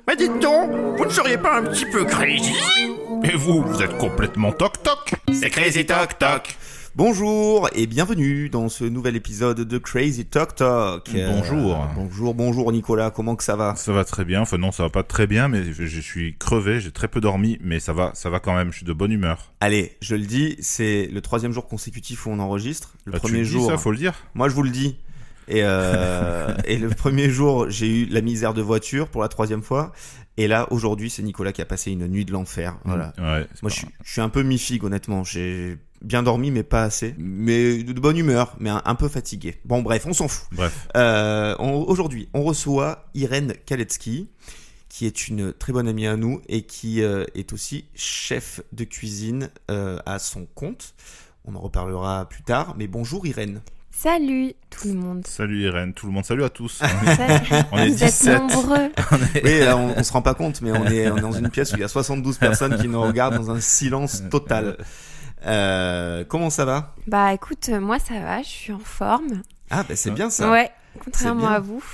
Mais dites donc, vous ne seriez pas un petit peu crazy? Et vous êtes complètement toc-toc. C'est Crazy Talk Talk. Bonjour et bienvenue dans ce nouvel épisode de Crazy Talk Talk. Bonjour. Bonjour Nicolas, comment que ça va? Ça va très bien, enfin non, ça va pas très bien, mais je suis crevé, j'ai très peu dormi, mais ça va quand même, je suis de bonne humeur. Allez, je le dis, c'est le 3e jour consécutif où on enregistre. Le premier tu jour, dis ça, faut le dire. moi je vous le dis. Et le premier jour, j'ai eu la misère de voiture pour la 3e fois. Et là, aujourd'hui, c'est Nicolas qui a passé une nuit de l'enfer. Voilà. Ouais, Moi, je suis un peu mi-figue, honnêtement. J'ai bien dormi, mais pas assez. Mais de bonne humeur, mais un peu fatigué. Bon, bref, on s'en fout. Bref. Aujourd'hui, on reçoit Irène Kaletsky, qui est une très bonne amie à nous et qui est aussi chef de cuisine à son compte. On en reparlera plus tard. Mais bonjour Irène. Salut tout le monde. Salut Irène, tout le monde, salut à tous. Salut. On est Vous 17. êtes nombreux. Oui, là, on se rend pas compte, mais on est dans une pièce où il y a 72 personnes qui nous regardent dans un silence total. Comment ça va? Bah écoute, moi ça va, je suis en forme. Ah, bah c'est bien ça. Ouais, contrairement bien. à vous.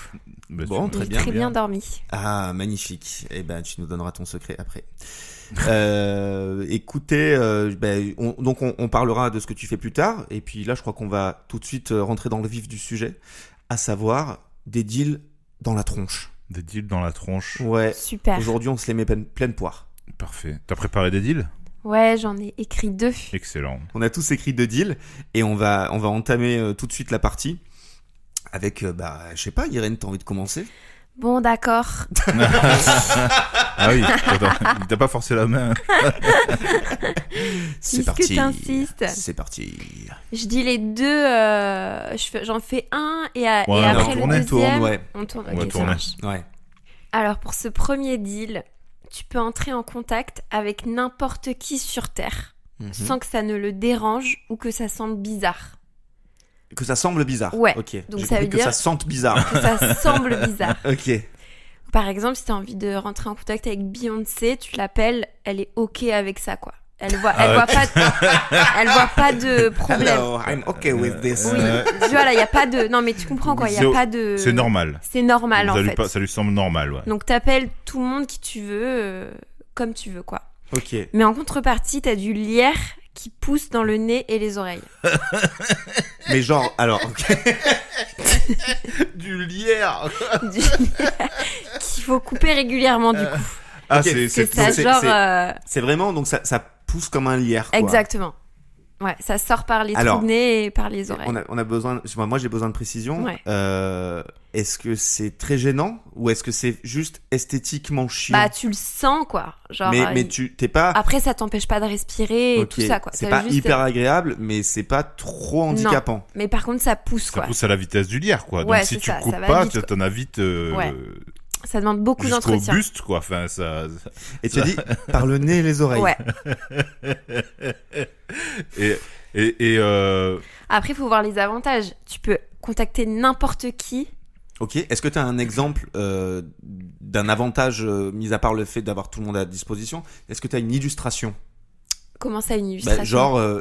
Bah, Bon, tu- très J'ai bien. très bien dormi. Ah, magnifique. Eh ben, tu nous donneras ton secret après. Écoutez, donc on parlera de ce que tu fais plus tard. Et puis là, je crois qu'on va tout de suite rentrer dans le vif du sujet, à savoir des deals dans la tronche. Des deals dans la tronche. Ouais. Super. Aujourd'hui, on se les met pleine poire. Parfait. T'as préparé des deals? Ouais, j'en ai écrit 2. Excellent. On a tous écrit 2 deals et on va entamer tout de suite la partie avec, je sais pas, Irène, t'as envie de commencer? Bon, d'accord. Ah oui, t'as pas forcé la main. C'est Puisque t'insistes. C'est parti. Je dis les 2, j'en fais un et après on le tourne, deuxième. ouais. On tourne, On va ok, ça tourner. marche. Ouais. Alors pour ce premier deal, tu peux entrer en contact avec n'importe qui sur Terre sans que ça ne le dérange ou que ça sente bizarre. Que ça semble bizarre. Ouais. Ok. Donc J'ai ça compris veut que dire- ça sente bizarre. Que ça semble bizarre. Ok. Par exemple, si tu as envie de rentrer en contact avec Beyoncé, tu l'appelles, elle est OK avec ça, quoi. Elle voit pas de problème. Hello, I'm okay with this. Oui, tu vois, là, il n'y a pas de... Non, mais tu comprends, quoi, il n'y a pas de... C'est normal. C'est normal, en fait. Ça lui semble normal, ouais. Donc, t'appelles tout le monde qui tu veux, comme tu veux, quoi. Ok. Mais en contrepartie, t'as du lierre qui pousse dans le nez et les oreilles. Mais genre, alors. Ok. Du lierre. Du lierre qu'il faut couper régulièrement, du coup. Ah, Ok, C'est ça, genre... C'est vraiment, donc ça pousse comme un lierre. Quoi. Exactement. Ouais, ça sort par les Alors, trous de nez et par les oreilles. On a besoin. Moi, j'ai besoin de précision. Ouais. Est-ce que c'est très gênant ou est-ce que c'est juste esthétiquement chiant? Bah, tu le sens, quoi. Genre, mais tu t'es pas. Après, ça t'empêche pas de respirer et Ok, tout ça, quoi. C'est Ça pas veut juste- hyper agréable, mais c'est pas trop handicapant. Mais par contre, ça pousse, Ça quoi. pousse à la vitesse du lierre, quoi. Ouais, Donc si c'est tu ça, coupes ça va pas, vite, tu quoi. t'en as vite Ouais. Ça demande beaucoup jusqu'au d'entretien. buste, quoi. Enfin, ça... Et tu dis par le nez et les oreilles. Ouais. Et Après, il faut voir les avantages. Tu peux contacter n'importe qui. Ok. Est-ce que tu as un exemple d'un avantage, mis à part le fait d'avoir tout le monde à disposition? Est-ce que tu as une illustration? Comment ça, une illustration? Genre,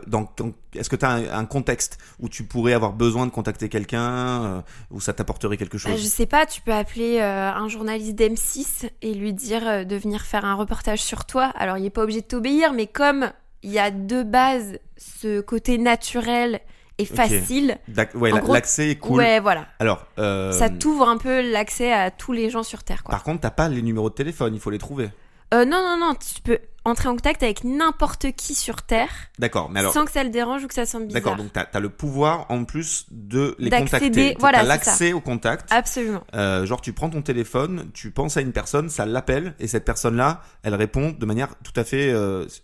est-ce que tu as un contexte où tu pourrais avoir besoin de contacter quelqu'un, où ça t'apporterait quelque chose? Bah, je sais pas, tu peux appeler un journaliste d'M6 et lui dire de venir faire un reportage sur toi. Alors, il n'est pas obligé de t'obéir, mais comme il y a de base ce côté naturel et facile, Ouais, En gros, l'accès est cool. ouais, voilà. Alors, Ça t'ouvre un peu l'accès à tous les gens sur Terre, quoi. par contre, t'as pas les numéros de téléphone, il faut les trouver. Non, tu peux entrer en contact avec n'importe qui sur Terre D'accord, mais alors. sans que ça le dérange ou que ça sente bizarre. D'accord, donc t'as le pouvoir en plus de les D'accéder, contacter. voilà, T'as c'est l'accès au contact. Absolument. Genre tu prends ton téléphone, tu penses à une personne, ça l'appelle et cette personne-là, elle répond de manière tout à fait,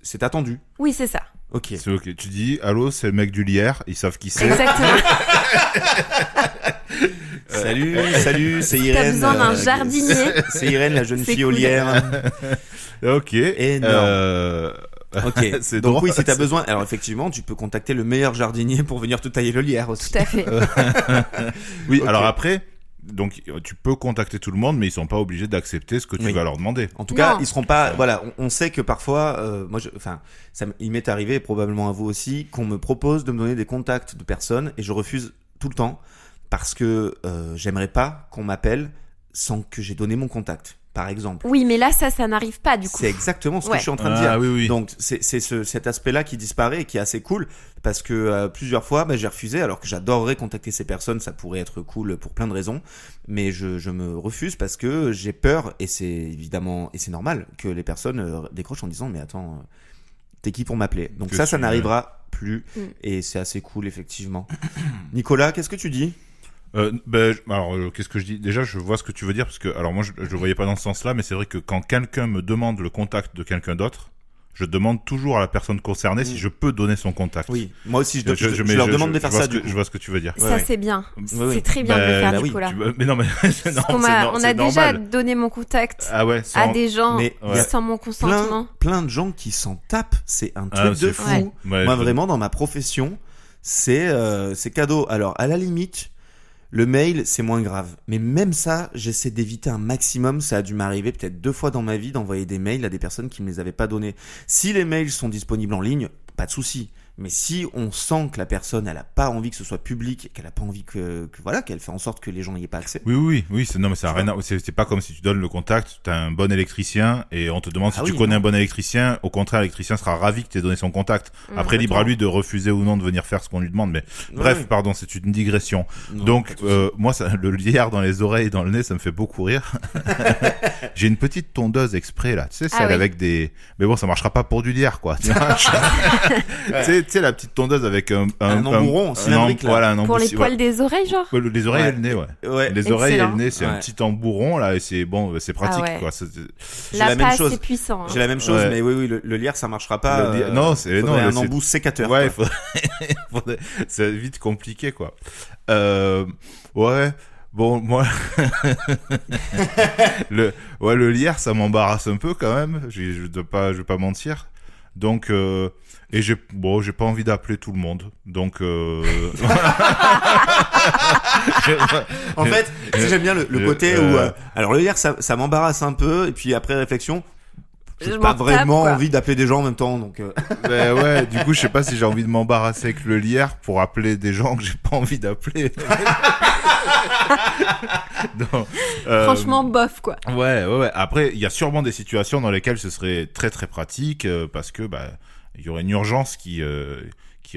c'est attendu. Oui, c'est ça. Ok. c'est ok. Tu dis, allô, c'est le mec du lierre, ils savent qui c'est. Exactement. Salut, c'est Si Irène. t'as besoin d'un jardinier, C'est Irène, la jeune C'est fille au cool. lierre. Ok. Énorme. Ok. C'est Donc drôle. oui, si t'as besoin, alors effectivement, tu peux contacter le meilleur jardinier pour venir te tailler le lierre aussi. tout à fait. Oui, Ok. alors après, donc tu peux contacter tout le monde, mais ils sont pas obligés d'accepter ce que tu Oui. vas leur demander. En tout cas, Non. ils seront pas. Voilà, on sait que parfois, il m'est arrivé, et probablement à vous aussi, qu'on me propose de me donner des contacts de personnes et je refuse tout le temps parce que j'aimerais pas qu'on m'appelle sans que j'ai donné mon contact, par exemple. Oui, mais là, ça n'arrive pas, du coup. C'est exactement ce que Ouais. je suis en train de dire. Ah oui, oui. Donc c'est cet aspect-là qui disparaît et qui est assez cool parce que plusieurs fois j'ai refusé alors que j'adorerais contacter ces personnes, ça pourrait être cool pour plein de raisons, mais je me refuse parce que j'ai peur et c'est évidemment et c'est normal que les personnes décrochent en disant mais attends t'es qui pour m'appeler. Donc Que ça tu- n'arrivera plus et c'est assez cool effectivement. Nicolas, qu'est-ce que tu dis? Qu'est-ce que je dis? Déjà, je vois ce que tu veux dire parce que, alors moi, je le voyais pas dans ce sens-là, mais c'est vrai que quand quelqu'un me demande le contact de quelqu'un d'autre, je demande toujours à la personne concernée si je peux donner son contact. Oui, moi aussi je leur demande de faire ça du coup. Je vois ce que tu veux dire. Ça, ouais. c'est bien. Oui, C'est oui. très bien de le faire, bah oui, Nicolas. Mais non, mais non, On a c'est déjà normal. donné mon contact Ah ouais, à des gens Mais il y a sans mon consentement. plein de gens qui s'en tapent, c'est un truc de c'est fou. fou. Ouais, Moi vraiment dans ma profession, c'est cadeau. Alors à la limite, le mail c'est moins grave, mais même ça, j'essaie d'éviter un maximum. Ça a dû m'arriver peut-être 2 fois dans ma vie d'envoyer des mails à des personnes qui me les avaient pas donnés. Si les mails sont disponibles en ligne, pas de souci. Mais si on sent que la personne elle a pas envie que ce soit public, qu'elle a pas envie que voilà, qu'elle fait en sorte que les gens n'y aient pas accès. Oui, non, mais ça a rien à... c'est pas comme si tu donnes le contact, t'as un bon électricien et on te demande si Ah tu oui, connais non. un bon électricien. Au contraire, l'électricien sera ravi que tu aies donné son contact. Après, libre à Exactement. lui de refuser ou non de venir faire ce qu'on lui demande. Mais bref, Ouais. pardon, c'est une digression. Non, Donc, pas de souci. moi, le lierre dans les oreilles et dans le nez, ça me fait beaucoup rire. J'ai une petite tondeuse exprès, là. Tu sais, celle oui. avec des... Mais bon, ça marchera pas pour du lierre, quoi. Tu sais, la petite tondeuse avec un embouron cylindrique, là. Voilà, un Pour les embouron. poils des oreilles, genre Ouais, les oreilles Ouais. et le nez, ouais. Ouais. Les oreilles et le Excellent. nez, c'est un Ouais. petit embouron, là, et c'est bon, c'est pratique, Ah ouais. quoi. J'ai Là, la même pas chose. assez puissant. hein. J'ai la même chose, Ouais. mais oui, le lierre ça marchera pas. Le lierre- non, c'est- faudrait non, un c'est- embout sécateur. Ouais, quoi. c'est vite compliqué, quoi. Ouais. Bon, moi, le lierre, ça m'embarrasse un peu quand même. Je vais pas mentir. Donc, et j'ai pas envie d'appeler tout le monde. Donc, En fait, j'aime bien le côté où. Alors le lierre ça m'embarrasse un peu, et puis après réflexion, j'ai Je pas m'en tape, vraiment quoi. envie d'appeler des gens en même temps. Donc, ben ouais, du coup, je sais pas si j'ai envie de m'embarrasser avec le lierre pour appeler des gens que j'ai pas envie d'appeler. Donc, Franchement, bof, quoi. Ouais. Après, il y a sûrement des situations dans lesquelles ce serait très très pratique parce que il y aurait une urgence qui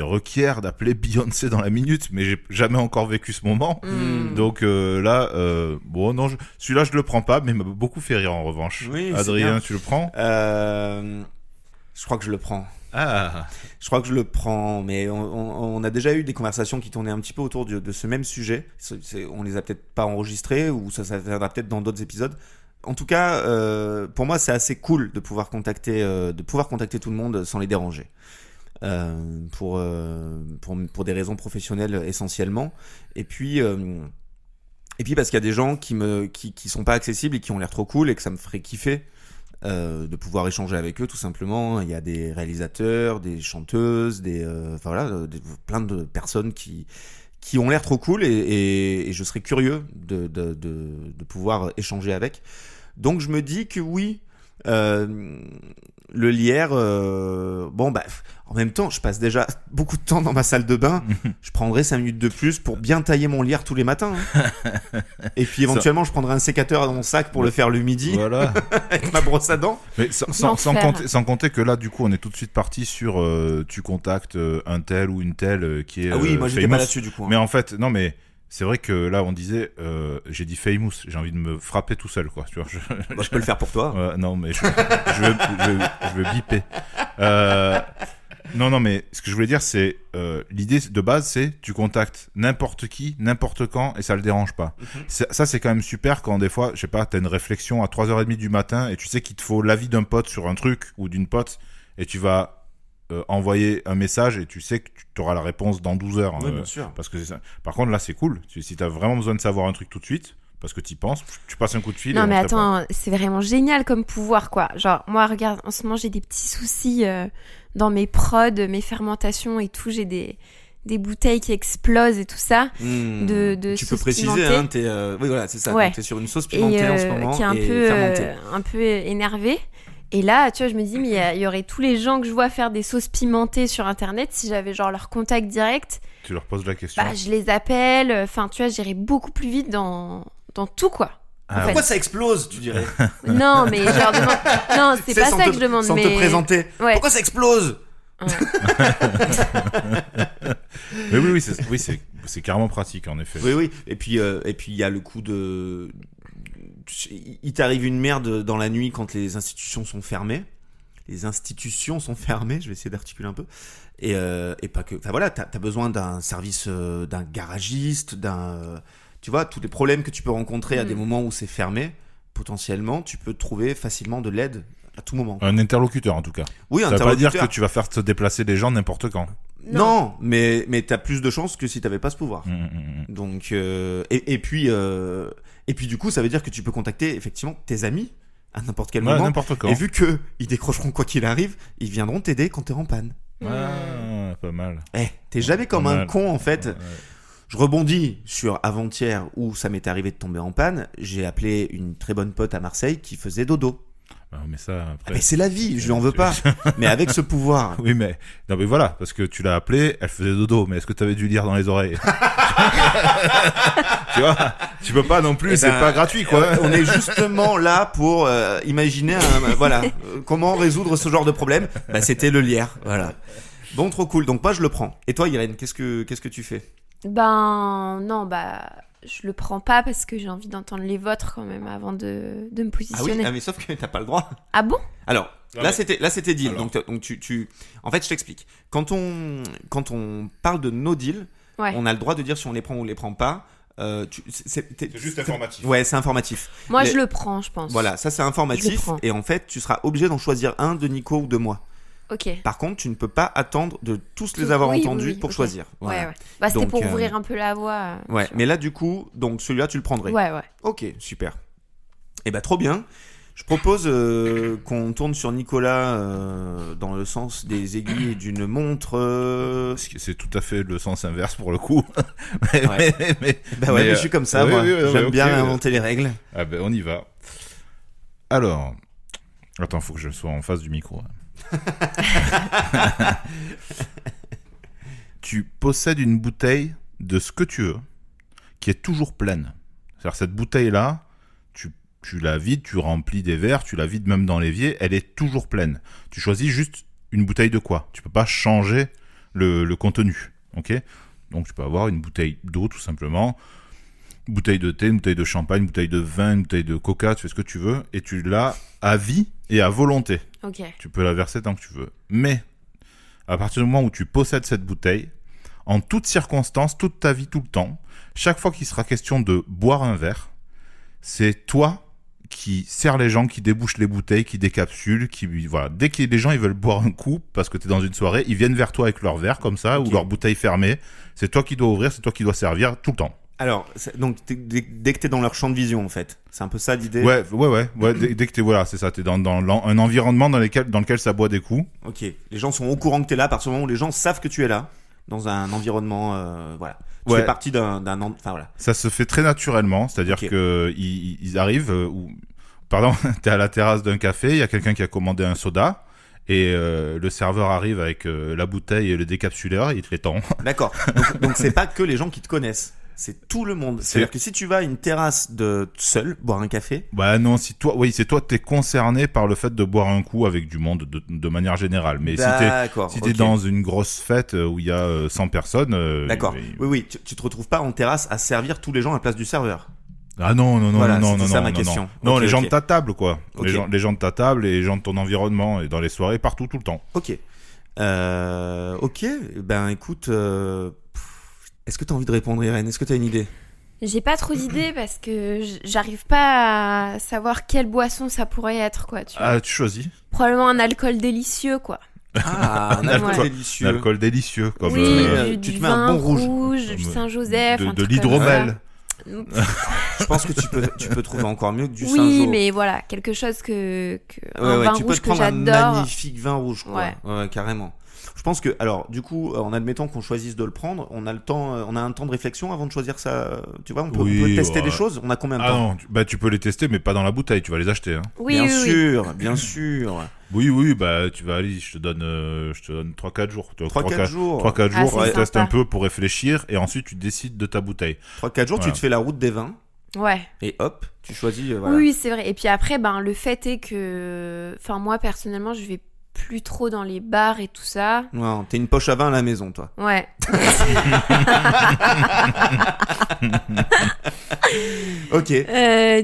requiert d'appeler Beyoncé dans la minute, mais j'ai jamais encore vécu ce moment. Mm. Donc là, bon non, celui-là je le prends pas, mais il m'a beaucoup fait rire en revanche. Oui, c'est Adrien, bien. tu le prends? je crois que je le prends. Ah, Je crois que je le prends, mais on a déjà eu des conversations qui tournaient un petit peu autour de ce même sujet. On les a peut-être pas enregistrées ou ça viendra peut-être dans d'autres épisodes. En tout cas, pour moi, c'est assez cool de pouvoir contacter tout le monde sans les déranger. Pour des raisons professionnelles essentiellement. Et puis parce qu'il y a des gens qui sont pas accessibles et qui ont l'air trop cool et que ça me ferait kiffer. De pouvoir échanger avec eux tout simplement. Il y a des réalisateurs, des chanteuses, plein de personnes qui ont l'air trop cool et je serais curieux de pouvoir échanger avec. Donc je me dis que oui, le lierre, en même temps, je passe déjà beaucoup de temps dans ma salle de bain. Je prendrai 5 minutes de plus pour bien tailler mon lierre tous les matins. Hein. Et puis éventuellement, je prendrai un sécateur dans mon sac pour le faire le midi voilà. avec ma brosse à dents. Mais L'enfer. sans compter que là, du coup, on est tout de suite parti sur tu contactes un tel ou une telle qui est Ah oui, moi j'étais famous. pas là-dessus du coup. Hein. Mais en fait, non, mais c'est vrai que là, on disait, j'ai dit famous, j'ai envie de me frapper tout seul, quoi. Tu vois, Je peux le faire pour toi. non, mais je veux biper. Non, mais ce que je voulais dire, c'est l'idée de base, c'est tu contactes n'importe qui, n'importe quand, et ça le dérange pas. Ça, c'est quand même super quand des fois, je sais pas, t'as une réflexion à 3h30 du matin et tu sais qu'il te faut l'avis d'un pote sur un truc ou d'une pote et tu vas envoyer un message et tu sais que tu auras la réponse dans 12 heures. Oui, bien sûr. Parce que c'est ça. Par contre, là, c'est cool. Si t'as vraiment besoin de savoir un truc tout de suite, parce que t'y penses, tu passes un coup de fil. Non, et mais on te répond. attends, c'est vraiment génial comme pouvoir, quoi. Genre, moi, regarde, en ce moment, j'ai des petits soucis dans mes prods, mes fermentations et tout. J'ai des bouteilles qui explosent et tout ça. De Tu peux sauce préciser, pimentée. hein, oui, voilà, c'est ça. Ouais. Donc, t'es sur une sauce Et pimentée en ce moment qui est et fermentée. un peu énervé. Et là, tu vois, je me dis, mais il y aurait tous les gens que je vois faire des sauces pimentées sur Internet, si j'avais genre leur contact direct, Tu leur poses la question. je les appelle, enfin, tu vois, j'irais beaucoup plus vite dans tout, quoi. Ah, fait. Pourquoi ça explose, tu dirais? Non, mais je leur demande... Non, c'est pas ça que je demande, sans mais... te présenter. Ouais. Pourquoi ça explose? Ouais. Mais oui, c'est carrément pratique en effet. Oui. Et puis il y a le coup de... Il t'arrive une merde dans la nuit quand les institutions sont fermées. Les institutions sont fermées, je vais essayer d'articuler un peu. Et pas que... Enfin voilà, t'as besoin d'un service, d'un garagiste, tu vois, tous les problèmes que tu peux rencontrer à des moments où c'est fermé, potentiellement, tu peux trouver facilement de l'aide à tout moment. Un interlocuteur en tout cas. Oui, Ça veut pas dire que tu vas faire te déplacer les gens n'importe quand. Non, mais t'as plus de chances que si t'avais pas ce pouvoir. Donc et puis du coup, ça veut dire que tu peux contacter effectivement tes amis à n'importe quel moment. N'importe quand. Et vu que ils décrocheront quoi qu'il arrive, ils viendront t'aider quand t'es en panne. Ah, pas mal. T'es jamais comme Pas un mal. con en fait. Ouais. Je rebondis sur avant-hier où ça m'est arrivé de tomber en panne. J'ai appelé une très bonne pote à Marseille qui faisait dodo. Mais ça après. Mais c'est la vie, je lui en veux pas. Mais avec ce pouvoir. Oui, mais non, mais voilà, parce que tu l'as appelée, elle faisait dodo, mais est-ce que tu avais dû lire dans les oreilles? Tu vois, tu peux pas non plus, Eh c'est ben, pas gratuit quoi. On est justement là pour imaginer comment résoudre ce genre de problème. C'était le lierre, voilà. Bon, trop cool. Donc moi je le prends. Et toi, Irène, qu'est-ce que tu fais? Non, je le prends pas parce que j'ai envie d'entendre les vôtres quand même avant de me positionner. Mais sauf que t'as pas le droit. Ah bon? Alors, là c'était deal. Alors. Donc tu en fait, je t'explique. Quand on parle de no deal, Ouais. on a le droit de dire si on les prend ou on les prend pas. C'est juste informatif. Ouais, c'est informatif. Moi, je le prends, je pense. Voilà, ça c'est Je le informatif prends. et en fait, tu seras obligé d'en choisir un de Nico ou de moi. Ok. Par contre, tu ne peux pas attendre de tous les avoir Oui, entendus oui, pour ok. choisir. Voilà. Ouais. C'était Donc, pour ouvrir un peu la voie. Ouais, mais là du coup, donc celui-là tu le prendrais. Ouais. Ok, super. Et trop bien. Je propose qu'on tourne sur Nicolas dans le sens des aiguilles d'une montre. C'est tout à fait le sens inverse pour le coup. Ouais. mais Mais je suis comme ça, oui, moi. oui, oui, J'aime ok. bien inventer les règles. Ah ben on y va. Alors, attends, faut que je sois en face du micro. Tu possèdes une bouteille de ce que tu veux, qui est toujours pleine. C'est-à-dire cette bouteille-là, tu la vides, tu remplis des verres, tu la vides même dans l'évier, elle est toujours pleine. Tu choisis juste une bouteille de quoi? Tu peux pas changer le contenu, ok? Donc tu peux avoir une bouteille d'eau tout simplement, une bouteille de thé, une bouteille de champagne, une bouteille de vin, une bouteille de coca, tu fais ce que tu veux, et tu l'as à vie et à volonté. Ok. Tu peux la verser tant que tu veux. Mais, à partir du moment où tu possèdes cette bouteille, en toutes circonstances, toute ta vie, tout le temps, chaque fois qu'il sera question de boire un verre, c'est toi qui sers les gens, qui débouche les bouteilles, qui décapsule, voilà. Dès que les gens ils veulent boire un coup, parce que tu es dans une soirée, ils viennent vers toi avec leur verre comme ça, Ok. ou leur bouteille fermée. C'est toi qui dois ouvrir, c'est toi qui dois servir tout le temps. Alors, donc dès que t'es dans leur champ de vision, en fait, c'est un peu ça l'idée. Ouais. Dès que t'es, voilà, c'est ça, t'es dans un environnement dans lequel ça boit des coups. Ok. Les gens sont au courant que t'es là à partir du moment où les gens savent que tu es là, dans un environnement, voilà. Tu Ouais. fais partie enfin voilà. Ça se fait très naturellement, c'est-à-dire Ok. que ils arrivent, pardon, t'es à la terrasse d'un café, il y a quelqu'un qui a commandé un soda, et le serveur arrive avec la bouteille et le décapsuleur, il te les tend. D'accord. Donc c'est pas que les gens qui te connaissent. C'est tout le monde. C'est-à-dire que si tu vas à une terrasse seul boire un café, Bah non, c'est toi, t'es concerné par le fait de boire un coup avec du monde de manière générale. Mais d'accord. si t'es Ok. dans une grosse fête où il y a 100 personnes... D'accord. Oui, tu te retrouves pas en terrasse à servir tous les gens à la place du serveur. Ah non, Voilà, non, c'était non, ça non, ma non, question. non. Non, Ok, les gens ok. de ta table, quoi. Ok. Les gens de ta table et les gens de ton environnement et dans les soirées, partout, tout le temps. Ok. Ok. Ben écoute, est-ce que t'as envie de répondre, Irène? Est-ce que t'as une idée? J'ai pas trop d'idées parce que j'arrive pas à savoir quelle boisson ça pourrait être, quoi. Tu vois. Ah, tu choisis. Probablement un alcool délicieux, quoi. Ah, un alcool Ouais. délicieux. Un alcool délicieux, comme Oui, tu du te mets un vin bon rouge. du Comme, Saint-Joseph, un de truc l'hydromel. comme Je pense que tu peux trouver encore mieux que du ça. Saint-Jo. Oui, mais voilà, quelque chose que Ouais, un vin tu peux rouge te que prendre un j'adore. magnifique vin rouge, quoi. Ouais. Ouais, carrément. Je pense que, alors, du coup, en admettant qu'on choisisse de le prendre, on a le temps, on a un temps de réflexion avant de choisir ça. Tu vois, on peut tester des choses. On a combien de Ah temps? non, tu peux les tester, mais pas dans la bouteille, tu vas les acheter. Hein. Oui, Bien oui, oui. sûr, bien sûr. Oui, bah tu vas aller, je te donne 3-4 jours. 3-4 jours. 3-4 Ah, jours, c'est tu testes sympa. un peu pour réfléchir et ensuite tu décides de ta bouteille. 3-4 jours, Voilà. tu te fais la route des vins Ouais. et hop, tu choisis. Voilà. Oui, c'est vrai. Et puis après, ben, le fait est que... Enfin, moi, personnellement, je vais plus trop dans les bars et tout ça. Non, t'es une poche à vin à la maison, toi. Ouais. Ok.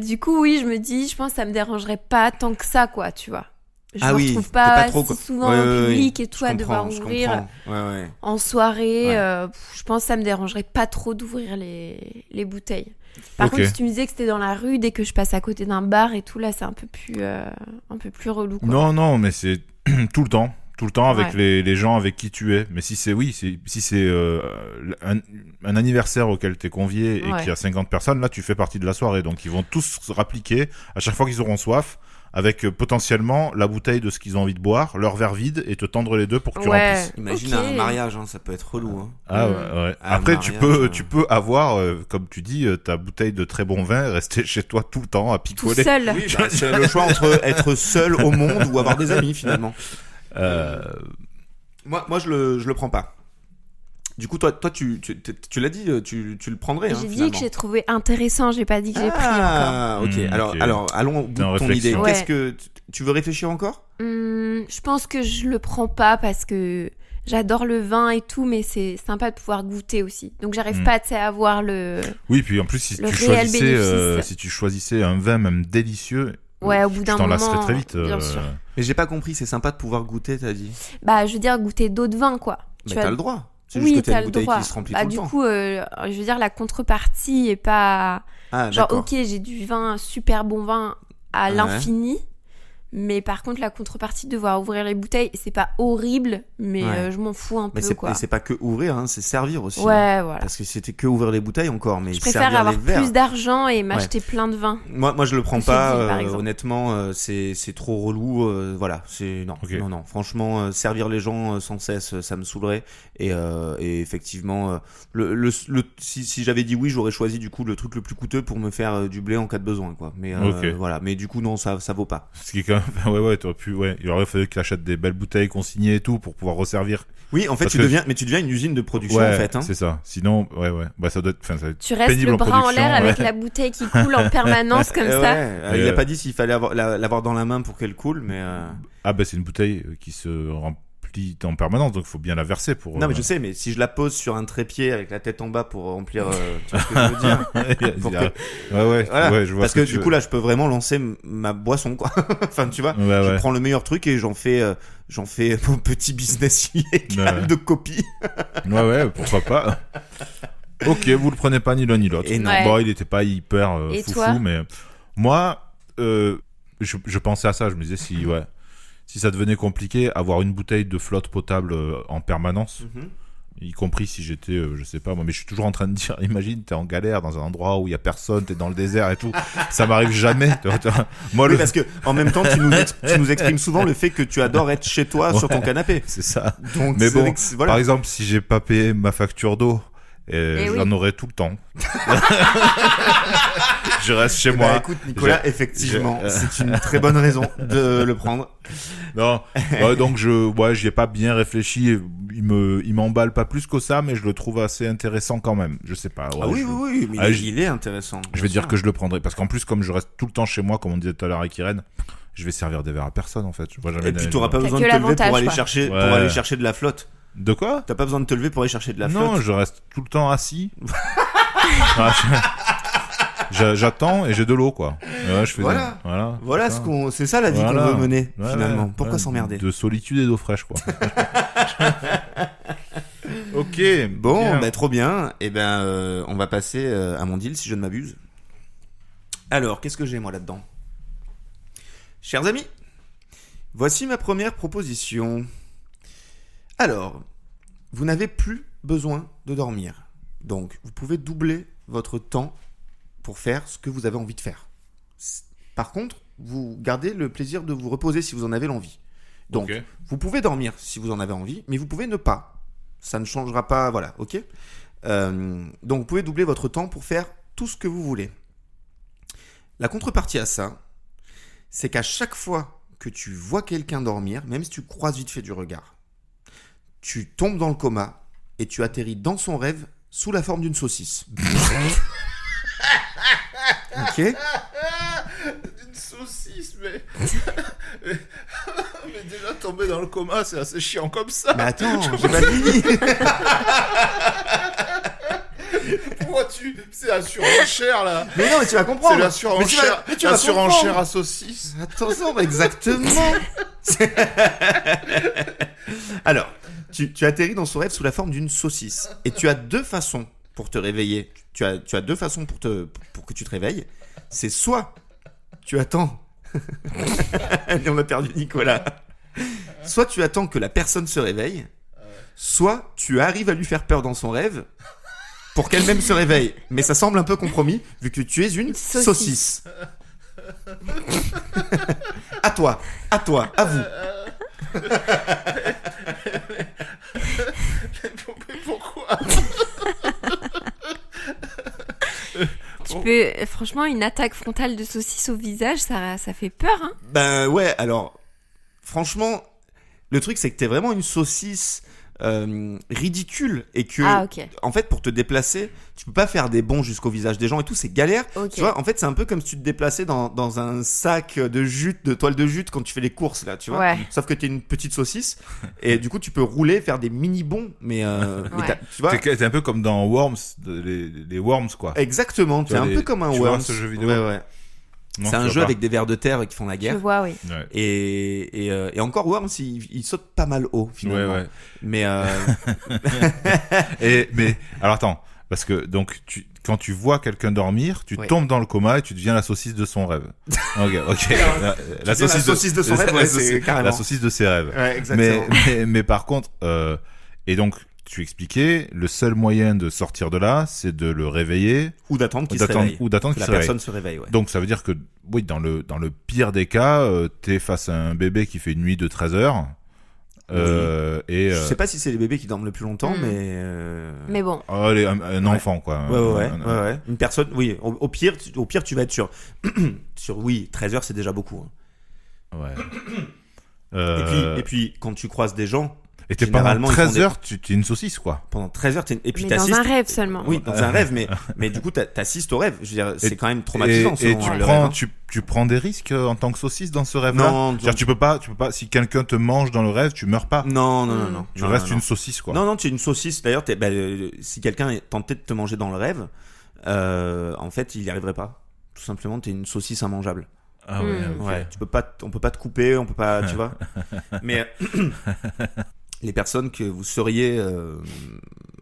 Du coup, oui, je me dis, je pense que ça me dérangerait pas tant que ça, quoi, tu vois. Je Ah me oui, retrouve t'es pas, pas trop, si quoi. souvent Ouais, en ouais, public ouais. et tout à devoir Je ouvrir. comprends. Ouais. En soirée, Ouais. je pense que ça me dérangerait pas trop d'ouvrir les bouteilles. Par Ok. contre, si tu me disais que c'était dans la rue, dès que je passe à côté d'un bar et tout, là, c'est un peu plus relou, quoi. Non, mais c'est tout le temps. Tout le temps avec Ouais. les gens avec qui tu es. Mais si c'est un anniversaire auquel t'es convié et Ouais. qu'il y a 50 personnes, là tu fais partie de la soirée. Donc ils vont tous se rappliquer à chaque fois qu'ils auront soif avec potentiellement la bouteille de ce qu'ils ont envie de boire, leur verre vide et te tendre les deux pour que tu Ouais. remplisses. Imagine Ok. un mariage, hein, ça peut être relou. Hein. Ah Mm. ouais. Ah, Après mariage, tu peux avoir comme tu dis ta bouteille de très bon vin rester chez toi tout le temps à Tout picoler. seul. Oui, bah, c'est le choix entre être seul au monde ou avoir des amis finalement. Moi, je le prends pas. Du coup, toi, tu l'as dit, tu le prendrais. Hein, J'ai dit finalement. que j'ai trouvé intéressant, j'ai pas dit que j'ai pris encore. Ah, ok. Ok. Alors, allons au bout T'es en de ton idée. réflexion. Qu'est-ce Ouais. que tu veux réfléchir encore? Je pense que je le prends pas parce que j'adore le vin et tout, mais c'est sympa de pouvoir goûter aussi. Donc j'arrive pas, tu sais, à avoir le... Oui, puis en plus si Le tu réel choisissais bénéfice. si tu choisissais un vin même délicieux, Ouais, au bout tu d'un t'en moment, lasserais très vite. bien sûr. Mais j'ai pas compris. C'est sympa de pouvoir goûter, t'as dit. Bah, je veux dire, goûter d'autres vins, quoi. Mais Tu vois, t'as le droit. C'est oui, juste que t'as t'as une le bouteille droit. qui se remplit Bah, tout du le temps. coup, je veux dire, la contrepartie est pas... Ah, Genre, d'accord. ok, j'ai du vin, super bon vin à Ouais. l'infini. Mais par contre, la contrepartie de devoir ouvrir les bouteilles, c'est pas horrible, mais Ouais. je m'en fous un Mais peu, quoi. c'est pas que ouvrir, hein, c'est servir aussi. hein. Ouais, voilà. Parce que si c'était que ouvrir les bouteilles encore, mais Je préfère servir avoir les verres. plus d'argent et m'acheter plein de vin. Moi, je le prends Que pas. ce deal, par exemple. Honnêtement, c'est trop relou. Voilà, c'est non, Ok. non. Franchement, servir les gens sans cesse, ça me saoulerait. Et effectivement, si j'avais dit oui, j'aurais choisi du coup le truc le plus coûteux pour me faire du blé en cas de besoin, quoi. Mais Ok. voilà. Mais du coup, non, ça vaut pas. Ce qui est quand même ouais, t'aurais pu il aurait fallu que tu achètes des belles bouteilles consignées et tout pour pouvoir resservir. Oui, en fait, Parce tu que- deviens une usine de production Ouais, en fait. Hein. c'est ça. Sinon bah ça doit être ça va être Tu restes pénible le en bras en production, l'air avec ouais. la bouteille qui coule en permanence comme ça. Il a pas dit s'il fallait l'avoir dans la main pour qu'elle coule, mais. Ah bah c'est une bouteille qui se remplit en permanence donc il faut bien la verser pour Non, mais je sais, mais si je la pose sur un trépied avec la tête en bas pour remplir, tu vois ce que je veux dire. Pour que- ouais, Voilà. ouais, je vois Parce ce que tu du veux. coup, là, je peux vraiment lancer ma boisson, quoi. Enfin, tu vois, Ouais, je ouais. prends le meilleur truc et j'en fais mon petit business illégal Ouais. de copie. Ouais, pourquoi pas. Ok, vous le prenez pas ni l'un ni l'autre. Et non. Ouais. Bon, il était pas hyper Et foufou, toi mais moi, je pensais à ça. Je me disais si ça devenait compliqué, avoir une bouteille de flotte potable en permanence, y compris si j'étais, je sais pas moi, mais je suis toujours en train de dire, imagine, t'es en galère dans un endroit où il y a personne, t'es dans le désert et tout. Ça m'arrive jamais. Tu vois. Moi, Oui, parce que en même temps, tu nous exprimes souvent le fait que tu adores être chez toi sur ton Ouais. canapé. c'est ça. Donc, Mais c'est bon, vrai que voilà. Par exemple, si j'ai pas payé ma facture d'eau, j'en oui. aurai tout le temps. Je reste chez Bah, moi. écoute, Nicolas, effectivement, c'est une très bonne raison de le prendre. Non, ouais, donc j'y ai pas bien réfléchi. Il m'emballe pas plus que ça, mais je le trouve assez intéressant quand même. Je sais pas. Ouais, Ah oui, mais Ah, il est intéressant. Je vais dire que je le prendrai parce qu'en plus, comme je reste tout le temps chez moi, comme on disait tout à l'heure avec Irène, je vais servir des verres à personne en fait. Je vois jamais Et puis t'auras pas T'as besoin que de te lever l'avantage, pour aller quoi. chercher, Ouais. pour aller chercher de la flotte. De quoi? T'as pas besoin de te lever pour aller chercher de la Non, flotte. je reste tout le temps assis. Ah, j'attends et j'ai de l'eau quoi. Ouais, je fais Voilà. Voilà ça. c'est ça la vie Voilà. qu'on veut mener Ouais, finalement. ouais, Pourquoi ouais, s'emmerder? De solitude et d'eau fraîche quoi. Ok. Bon, bien. bah, trop bien. Et ben, on va passer à mon deal si je ne m'abuse. Alors, qu'est-ce que j'ai moi là-dedans? Chers amis, voici ma première proposition. Alors, vous n'avez plus besoin de dormir. Donc, vous pouvez doubler votre temps pour faire ce que vous avez envie de faire. Par contre, vous gardez le plaisir de vous reposer si vous en avez l'envie. Donc, Ok. vous pouvez dormir si vous en avez envie, mais vous pouvez ne pas. Ça ne changera pas, voilà, ok. Donc, vous pouvez doubler votre temps pour faire tout ce que vous voulez. La contrepartie à ça, c'est qu'à chaque fois que tu vois quelqu'un dormir, même si tu croises vite fait du regard, tu tombes dans le coma et tu atterris dans son rêve sous la forme d'une saucisse. Ok. Une saucisse, mais... mais déjà tomber dans le coma, c'est assez chiant comme ça. Mais attends, j'ai pas fini. Pourquoi c'est la surenchère là. Mais non, mais tu vas comprendre. C'est la Mais surenchère, tu vas la surenchère comprendre. à saucisse. Attention, exactement. Alors, tu atterris dans son rêve sous la forme d'une saucisse. Et tu as deux façons pour te réveiller. Tu as deux façons pour que tu te réveilles. C'est soit tu attends. Et on a perdu Nicolas. Soit tu attends que la personne se réveille, soit tu arrives à lui faire peur dans son rêve pour qu'elle-même se réveille. Mais ça semble un peu compromis vu que tu es une saucisse. À toi, à vous. Mais pourquoi? Franchement, une attaque frontale de saucisse au visage, ça fait peur, hein. Ben ouais, alors, franchement, le truc c'est que t'es vraiment une saucisse ridicule et que, Ah, ok. en fait, pour te déplacer, tu peux pas faire des bonds jusqu'au visage des gens et tout, c'est galère. Ok. Tu vois, en fait, c'est un peu comme si tu te déplaçais dans un sac de jute, de toile de jute quand tu fais les courses, là, tu vois. Ouais. Sauf que t'es une petite saucisse et du coup, tu peux rouler, faire des mini bonds, mais Ouais. tu vois. T'es un peu comme dans Worms, les Worms quoi. Exactement, t'es vois, un les- peu comme un tu vois Worms. ce jeu vidéo? Ouais, ouais. Non, C'est tu un vois jeu pas. avec des vers de terre qui font la Je guerre. vois, oui. Ouais. Et encore Worms, il saute pas mal haut finalement. Ouais. Mais Mais alors attends, parce que donc quand tu vois quelqu'un dormir, tu Ouais. tombes dans le coma et tu deviens la saucisse de son rêve. Ok. La saucisse de son rêve, ouais, c'est carrément. la saucisse de ses rêves. ouais, exactement. Mais par contre, et donc tu expliquais, le seul moyen de sortir de là, c'est de le réveiller Ou d'attendre qu'il se réveille. ou d'attendre Que qu'il la se réveille. personne se réveille. Ouais. Donc ça veut dire que oui, dans le pire des cas, t'es face à un bébé qui fait une nuit de 13 heures. Et Je sais pas si c'est les bébés qui dorment le plus longtemps, Mm. Mais bon. allez, un enfant quoi. Ouais. Une personne, oui. Au pire, tu vas être sur, oui, 13 heures, c'est déjà beaucoup. Hein. Ouais. Et puis, quand tu croises des gens, Et t'es pendant généralement, ils font 13 des- heures, tu es une saucisse quoi. pendant 13 heures, et puis Mais dans t'assistes. un rêve seulement. Oui, dans un rêve, mais du coup, t'assistes au rêve. Je veux dire, c'est quand même traumatisant. Et selon tu le prends, rêve, hein. tu prends des risques en tant que saucisse dans ce rêve-là. Non, C'est-à-dire, tu peux pas, si quelqu'un te mange dans le rêve, tu meurs pas. Non. Tu Non, restes non. une saucisse quoi. Non, tu es une saucisse. D'ailleurs, si quelqu'un est tenté de te manger dans le rêve, en fait, il n'y arriverait pas. Tout simplement, tu es une saucisse immangeable. Ah ouais, Mm. ok. Ouais, on peut pas te couper, on peut pas, tu vois. Mais les personnes que vous seriez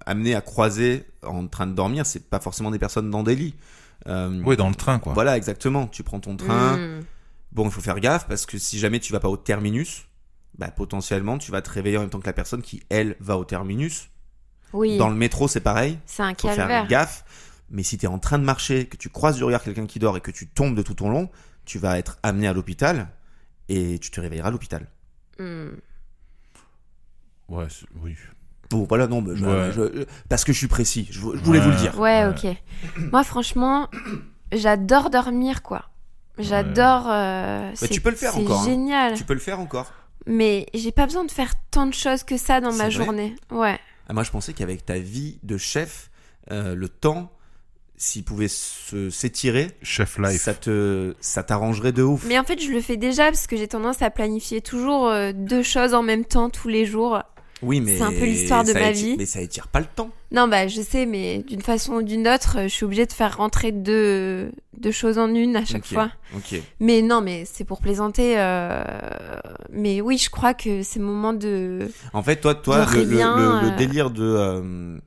amenées à croiser en train de dormir, c'est pas forcément des personnes dans des lits. Ouais, dans le train quoi. Voilà, exactement. Tu prends ton train. Mm. Bon, il faut faire gaffe parce que si jamais tu vas pas au terminus, bah, potentiellement, tu vas te réveiller en même temps que la personne qui, elle, va au terminus. Oui. Dans le métro, c'est pareil. C'est un Faut faire calvaire. gaffe. Mais si tu es en train de marcher, que tu croises du regard quelqu'un qui dort et que tu tombes de tout ton long, tu vas être amené à l'hôpital et tu te réveilleras à l'hôpital. Mm. Ouais, oui. Bon, voilà, non, mais Ouais. parce que je suis précis, je voulais Ouais. vous le dire. Ouais, Ouais. ok. Moi, franchement, j'adore dormir, quoi. J'adore. tu peux le faire c'est encore, hein. génial. Tu peux le faire encore. Mais j'ai pas besoin de faire tant de choses que ça dans C'est ma vrai journée. Ouais. Ah, moi, je pensais qu'avec ta vie de chef, le temps, s'il pouvait s'étirer, Chef life. ça t'arrangerait de ouf. Mais en fait, je le fais déjà parce que j'ai tendance à planifier toujours deux choses en même temps tous les jours. Oui, mais C'est un peu l'histoire de ça ma étire- vie. Mais ça étire pas le temps. Non, bah, je sais, mais d'une façon ou d'une autre, je suis obligée de faire rentrer deux choses en une à chaque Ok, fois. Ok. Mais non, mais c'est pour plaisanter. Mais oui, je crois que c'est le moment de. En fait, toi, Je reviens, le délire de.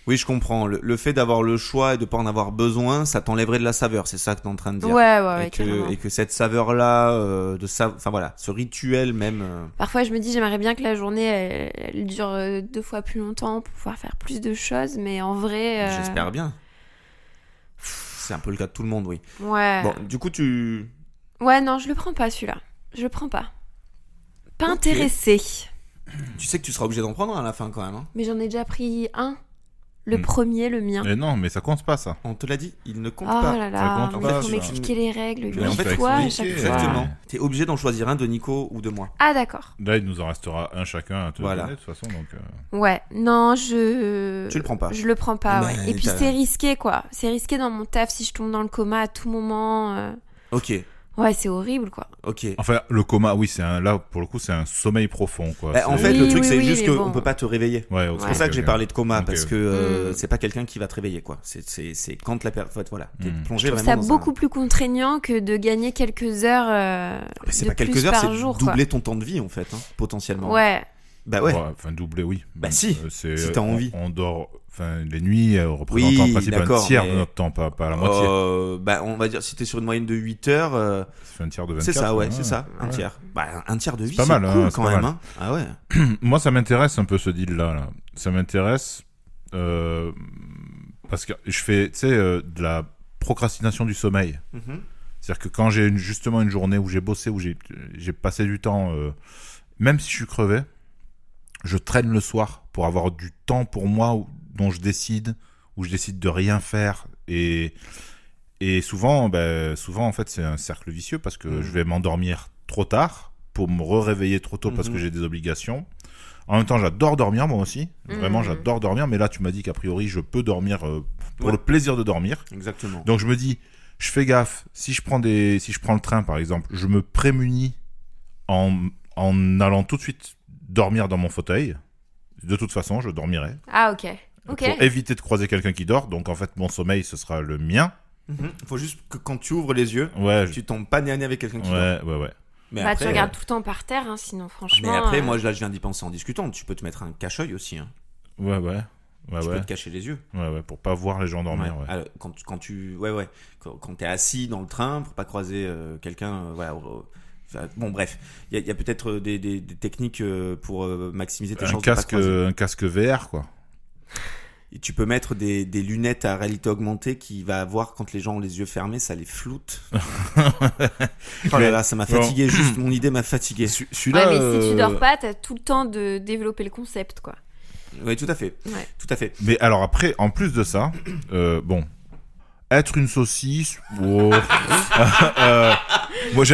Oui, je comprends. Le fait d'avoir le choix et de pas en avoir besoin, ça t'enlèverait de la saveur. C'est ça que t'es en train de dire. Ouais, carrément. Et que cette saveur-là, enfin voilà, ce rituel même. Parfois, je me dis, j'aimerais bien que la journée, elle dure 2 fois plus longtemps pour pouvoir faire plus de choses, mais en vrai. J'espère bien. C'est un peu le cas de tout le monde, oui. Ouais. Bon, du coup, tu. Ouais, non, je le prends pas celui-là. Je le prends pas. Pas Ok. intéressée. Tu sais que tu seras obligé d'en prendre un à la fin quand même. Hein. Mais j'en ai déjà pris un. Le premier, le mien. Mais non, mais ça compte pas, ça. On te l'a dit, il ne compte Oh pas. là Ça là, compte mais pas, faut ça. m'expliquer les règles. Mais en fait, 8 fois à chaque expliquer, fois. Exactement. Ouais. T'es obligé d'en choisir un de Nico ou de moi. Ah d'accord. Là, il nous en restera un chacun à te Voilà. donner, de toute façon. Donc, Ouais, non, je... Tu le prends pas. Je le prends pas, Mais ouais. Et puis t'as- c'est risqué, quoi. C'est risqué dans mon taf si je tombe dans le coma à tout moment. Ok, Ouais, c'est horrible, quoi. ok. Enfin, le coma, oui, là, pour le coup, c'est un sommeil profond, quoi. Bah, en C'est- fait, le Oui, truc, oui, c'est oui, juste mais qu'on bon. peut pas te réveiller. Ouais, ok, C'est pour ok, ça que j'ai ok. parlé de coma, Ok, parce ok. que Mm. c'est pas quelqu'un qui va te réveiller, quoi. C'est quand la personne. Voilà, t'es Mm. plongé Je trouve vraiment ça dans beaucoup plus contraignant que de gagner quelques heures Mais c'est de pas quelques plus heures, par c'est jour, quoi. doubler ton temps de vie, en fait, hein, potentiellement. Ouais. Bah ouais. Enfin, doublé, oui. Bah si, c'est, si t'as envie. On dort, enfin, les nuits représentent Oui, en principe un d'accord, tiers mais- de notre temps, pas la moitié. Bah, on va dire, si t'es sur une moyenne de 8 heures, Ça fait un tiers de 24. c'est ça, ouais, c'est ça, un ouais. tiers. Bah, un tiers de vie, pas c'est mal, cool hein, c'est quand pas même, mal. hein. Ah ouais. Moi, ça m'intéresse un peu ce deal-là. Là. Ça m'intéresse parce que je fais, tu sais, de la procrastination du sommeil. Mhm. C'est-à-dire que quand j'ai justement une journée où j'ai bossé, où j'ai passé du temps, même si je suis crevé, je traîne le soir pour avoir du temps pour moi dont je décide, où je décide de rien faire. Et souvent, en fait, c'est un cercle vicieux parce que je vais m'endormir trop tard pour me réveiller trop tôt parce que j'ai des obligations. En même temps, j'adore dormir, moi aussi. Vraiment, j'adore dormir. Mais là, tu m'as dit qu'a priori, je peux dormir pour Ouais. le plaisir de dormir. Exactement. Donc, je me dis, je fais gaffe. Si je prends le train, par exemple, je me prémunis en allant tout de suite dormir dans mon fauteuil. De toute façon, je dormirai. Ah, ok. Ok. Pour éviter de croiser quelqu'un qui dort. Donc, en fait, mon sommeil, ce sera le mien. Mhm. Faut juste que quand tu ouvres les yeux, Ouais, tu tombes pas nez à nez avec quelqu'un qui dort. ouais. Mais Bah, après, tu regardes tout le temps par terre, hein, sinon, franchement. mais après, moi, là, je viens d'y penser en discutant. Tu peux te mettre un cache-œil aussi. Hein. Ouais. Tu peux te cacher les yeux. Ouais, pour pas voir les gens dormir, ouais. Alors, quand t'es assis dans le train pour pas croiser quelqu'un, voilà. Enfin, bon, bref, il y a peut-être des techniques pour maximiser tes chances de pas croiser. Un casque VR, quoi. Et tu peux mettre des lunettes à réalité augmentée qui va voir quand les gens ont les yeux fermés, ça les floute. Oh là là, ça m'a fatigué. Juste mon idée m'a fatigué. Ouais, Celui-là. mais si tu dors pas, t'as tout le temps de développer le concept, quoi. Oui, tout à fait. Ouais. Tout à fait. Mais alors après, en plus de ça, bon, être une saucisse. Oh. Moi,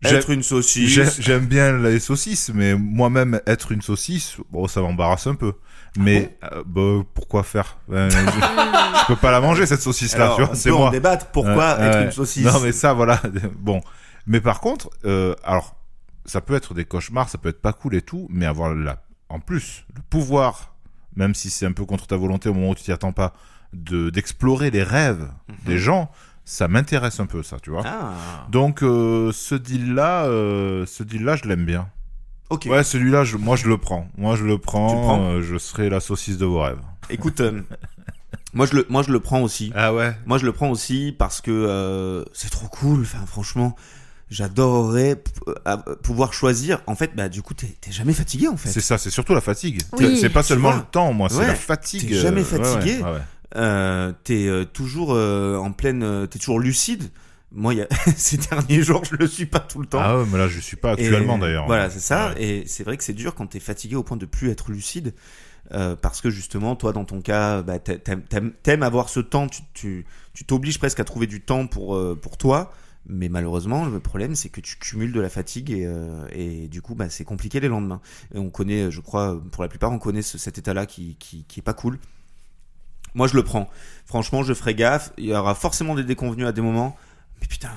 Être une saucisse. J'aime bien les saucisses, mais moi-même être une saucisse, bon, ça m'embarrasse un peu. Mais pourquoi faire je peux pas la manger cette saucisse-là, Alors, tu vois. on C'est peut en moi. débattre. Pourquoi être Ouais. une saucisse? Non, mais ça, voilà. Bon, mais par contre, alors, ça peut être des cauchemars, ça peut être pas cool et tout, mais avoir en plus le pouvoir, même si c'est un peu contre ta volonté au moment où tu t'y attends pas, d'explorer les rêves des gens, ça m'intéresse un peu, ça, tu vois. Ah. Donc ce deal-là, je l'aime bien. Ok. Ouais, celui-là, moi je le prends. Tu le prends Je serai la saucisse de vos rêves. Écoute, moi je le prends aussi. Ah ouais. Moi je le prends aussi parce que c'est trop cool. Enfin franchement, j'adorerais pouvoir choisir. En fait, bah du coup t'es jamais fatigué en fait. C'est ça, c'est surtout la fatigue. Oui. C'est pas seulement vois. le temps, moi, c'est Ouais. la fatigue. T'es jamais Ouais, fatigué. ouais. T'es toujours en pleine, t'es toujours lucide. Moi, ces derniers jours, je le suis pas tout le temps. Ah ouais, mais là, je suis pas actuellement Et d'ailleurs. Voilà, c'est ça. Ouais. Et c'est vrai que c'est dur quand t'es fatigué au point de plus être lucide. Parce que justement, toi, dans ton cas, bah, t'aimes avoir ce temps. Tu t'obliges presque à trouver du temps pour toi. Mais malheureusement, le problème, c'est que tu cumules de la fatigue et du coup, bah, c'est compliqué les lendemains. Et on connaît, je crois, pour la plupart, on connaît cet état-là qui est pas cool. Moi, je le prends. Franchement, je ferai gaffe. Il y aura forcément des déconvenus à des moments. Mais putain.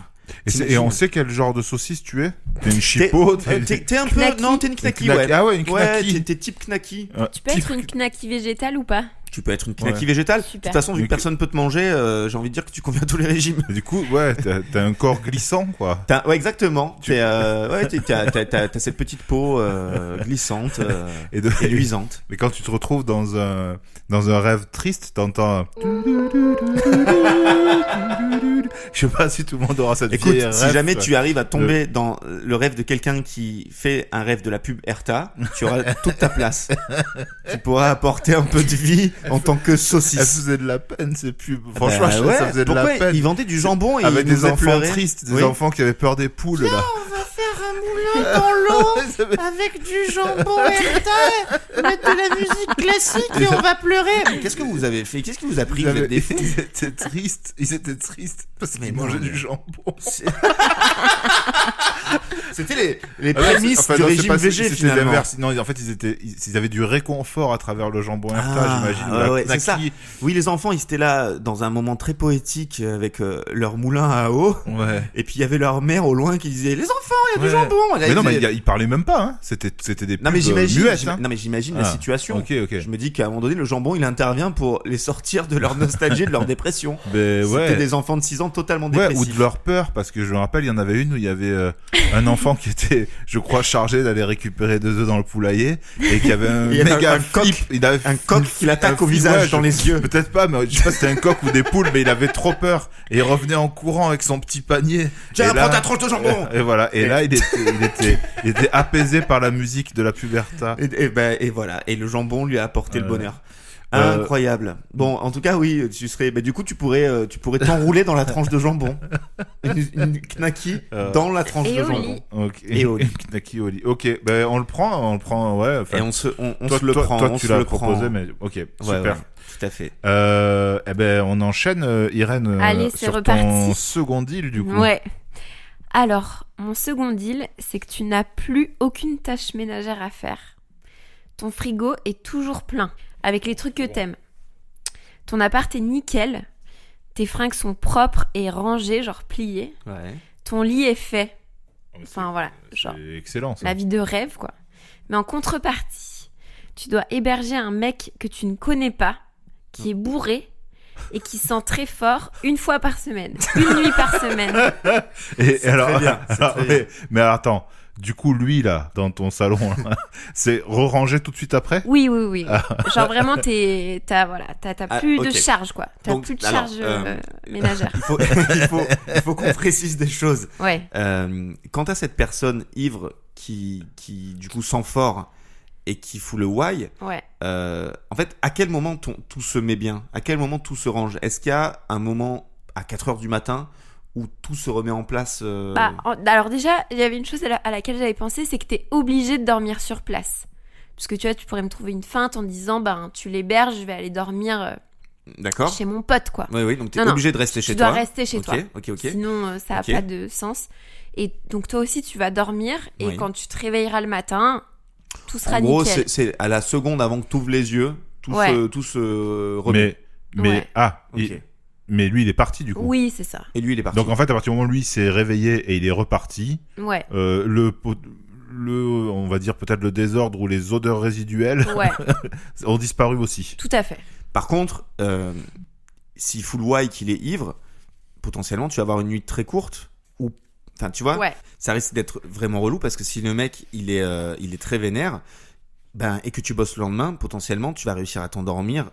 Et on sait quel genre de saucisse tu es. T'es une chipot. T'es un peu. Knacky. Non, t'es une knacky, Knacky. ouais. Ah ouais, une Ouais, knacky. t'es type knacky. Tu peux être une knacky végétale ou pas? Tu peux être une knacky Ouais. végétale. De Super. toute façon, vu Mais que personne peut te manger, j'ai envie de dire que tu conviens à tous les régimes. Du coup, ouais, t'as un corps glissant, quoi. Ouais, exactement. T'as cette petite peau glissante Et et luisante. Mais quand tu te retrouves dans un rêve triste, t'entends. Je sais pas si tout le monde aura cette Écoute, vieille si ref. jamais tu arrives à tomber dans le rêve de quelqu'un qui fait un rêve de la pub Erta, tu auras toute ta place. Tu pourras apporter un peu de vie en tant que Elle saucisse. faisait de la peine, ces pubs. Franchement, Bah ouais, ça faisait de la pourquoi peine. ils vendaient du jambon et Avec ils nous des faisaient enfants pleurer. tristes, des Oui. enfants qui avaient peur des poules, là. On va faire faire un moulin dans l'eau avec du jambon Herta, mettre de la musique classique et on va pleurer. Qu'est-ce que vous avez fait? Qu'est-ce qui vous a pris? Ils Vous êtes des fous. étaient tristes parce Mais qu'ils non, mangeaient mais- du jambon. C'était les Ah ouais, prémices enfin, du non, c'est régime pas- végé c'était finalement. l'inverse. Non, en fait, ils avaient du réconfort à travers le jambon Herta, Ah, j'imagine. ou ouais, la ouais, c'est ça. knacky. Oui, les enfants, ils étaient là dans un moment très poétique avec leur moulin à eau. Ouais. Et puis il y avait leur mère au loin qui disait les enfants, il y a Ouais. du jambon. Et là, Mais ils non, mais disaient- ils parlaient même pas. Hein. C'était des pubs non mais j'imagine, muettes. Hein. non mais j'imagine Ah, la situation. Ok. Je me dis qu'à un moment donné, le jambon, il intervient pour les sortir de leur nostalgie, de leur dépression. Ben C'était ouais. des enfants de 6 ans totalement Ouais, dépressifs. ou de leur peur, parce que je me rappelle, il y en avait une où il y avait un enfant qui était, je crois, chargé d'aller récupérer 2 œufs dans le poulailler, et qui avait un Il y avait méga un coq. flip. Il avait Un coq qui l'attaque un au flip, visage ouais, dans les yeux. Peut-être pas, mais je sais pas si c'était un coq ou des poules, mais il avait trop peur. Et il revenait en courant avec son petit panier. Tiens, Et là- prends ta tranche de jambon. Et voilà. Et là, il était apaisé par la musique de la puberta. Et voilà. Et le jambon lui a apporté le Ouais. bonheur. Euh, Incroyable. Bon, en tout cas, oui, tu serais. Bah, du coup, tu pourrais t'enrouler dans la tranche de jambon. Une knacky dans la tranche Et de au jambon. lit. Ok. Et au lit. Knacky au lit. Ok. Ben on le prend. Ouais. Enfin, Et on se toi, le toi, prend. toi, on tu se l'as le prend. proposé, mais ok, Ouais, super. ouais, tout à fait. Eh ben, on enchaîne, Irène, Allez, c'est sur reparti. ton second deal, du coup. Ouais. Alors, mon second deal, c'est que tu n'as plus aucune tâche ménagère à faire. Ton frigo est toujours plein, avec les trucs que t'aimes. Ton appart est nickel. Tes fringues sont propres et rangées, genre pliées. Ouais. Ton lit est fait. Oh, mais Enfin, voilà, genre, C'est excellent, ça. la vie de rêve, quoi. Mais en contrepartie, tu dois héberger un mec que tu ne connais pas, qui est bourré et qui sent très fort une fois par semaine. Une nuit par semaine. Et C'est alors, très bien, c'est alors, très bien. mais alors, attends. Du coup, lui, là, dans ton salon, là, c'est re-rangé tout de suite après? Oui, oui, oui. Genre vraiment, t'as Ah, plus de ok. charge, quoi. T'as Donc, plus de alors, charge ménagère. Il faut qu'on précise des choses. Ouais. Quant à cette personne ivre qui du coup sent fort et qui fout le why, Ouais. en fait, à quel moment tout se met bien? À quel moment tout se range? Est-ce qu'il y a un moment à 4h du matin où tout se remet en place Alors déjà, il y avait une chose à laquelle j'avais pensé, c'est que t'es obligé de dormir sur place. Parce que tu vois, tu pourrais me trouver une feinte en disant, ben, tu l'héberges, je vais aller dormir D'accord? chez mon pote, quoi. Oui, donc tu Non, es non. obligé de rester chez Tu toi. dois rester chez toi. Ok. Sinon, ça n'a Ok. pas de sens. Et donc, toi aussi, tu vas dormir. Et Oui. quand tu te réveilleras le matin, tout sera En gros, nickel. c'est à la seconde avant que tu ouvres les yeux, tout Ouais. se remet. Mais, Ok. mais lui, il est parti, du coup. Oui, c'est ça. Et lui, il est parti. Donc, en fait, à partir du moment où lui il s'est réveillé et il est reparti, Ouais. on va dire peut-être le désordre ou les odeurs résiduelles Ouais, ont disparu aussi. tout à fait. Par contre, s'il fout le why qu'il est ivre, potentiellement, tu vas avoir une nuit très courte. Ou, enfin, tu vois, Ouais. ça risque d'être vraiment relou parce que si le mec il est très vénère, ben et que tu bosses le lendemain, potentiellement, tu vas réussir à t'endormir.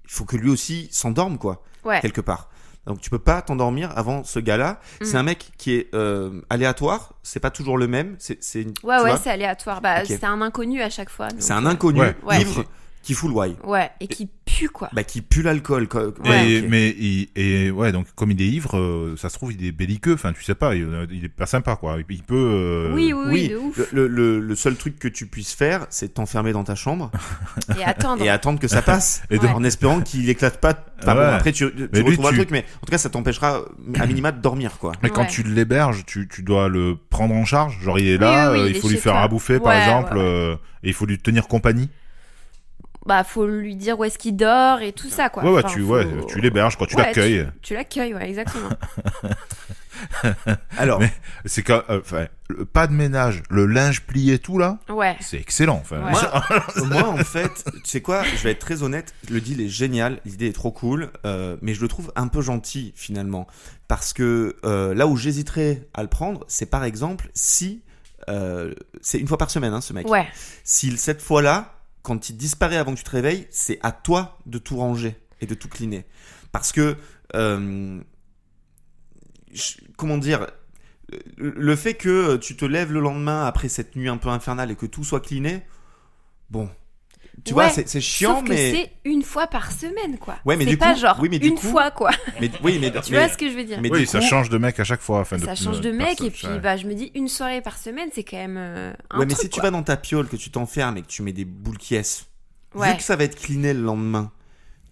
Il faut que lui aussi s'endorme, quoi, Ouais. quelque part. Donc tu peux pas t'endormir avant ce gars-là. C'est un mec qui est aléatoire. C'est pas toujours le même. Ouais, tu ouais, vois, c'est aléatoire. Bah, Ok. c'est un inconnu à chaque fois. donc, c'est un inconnu Ouais. ivre qui fout le why. Ouais, et qui pue, quoi. Bah, qui pue l'alcool. Quoi. Ouais. Et ouais, donc comme il est ivre, ça se trouve il est belliqueux. Enfin, tu sais pas, il est pas sympa, quoi. Il peut. Oui, de ouf. Le seul truc que tu puisses faire, c'est t'enfermer dans ta chambre Et attendre. et attendre que ça passe, Et donc- en espérant qu'il éclate pas. Enfin bon, Ouais. après tu Mais lui, retrouveras le tu- truc, mais en tout cas ça t'empêchera à minima de dormir, quoi. Mais quand Ouais. tu l'héberges, tu dois le prendre en charge. Genre, il est là, oui, il il est faut lui chez faire toi. à bouffer, par Ouais, exemple, ouais, et il faut lui tenir compagnie. Bah, faut lui dire où est-ce qu'il dort et tout ça, quoi. Ouais, Enfin, tu l'héberges, quoi. Tu Ouais, l'accueilles. Tu l'accueilles, ouais, exactement. Alors, Mais c'est quand, pas de ménage, le linge plié, tout là, Ouais. c'est excellent. Enfin, Ouais. moi en fait, tu sais quoi, je vais être très honnête, le deal est génial, l'idée est trop cool, mais je le trouve un peu gentil finalement, parce que là où j'hésiterais à le prendre, c'est par exemple si c'est une fois par semaine, hein, ce mec. Ouais. Si cette fois-là, quand il disparaît avant que tu te réveilles, c'est à toi de tout ranger et de tout cleaner. Parce que, comment dire, le fait que tu te lèves le lendemain après cette nuit un peu infernale et que tout soit cleané, bon, Tu vois, c'est chiant, sauf mais. que c'est une fois par semaine, quoi. Ouais, mais c'est du pas coup- genre oui, mais du une coup- fois, quoi. Tu Tu vois ce que je veux dire? mais Oui, du ça coup- change de mec à chaque fois. Enfin, Ça change de mec, et puis ouais. bah, je me dis, une soirée par semaine, c'est quand même un Ouais, mais truc, si tu quoi. vas dans ta piole, que tu t'enfermes et que tu mets des boules qui est, Ouais. vu que ça va être cleané le lendemain,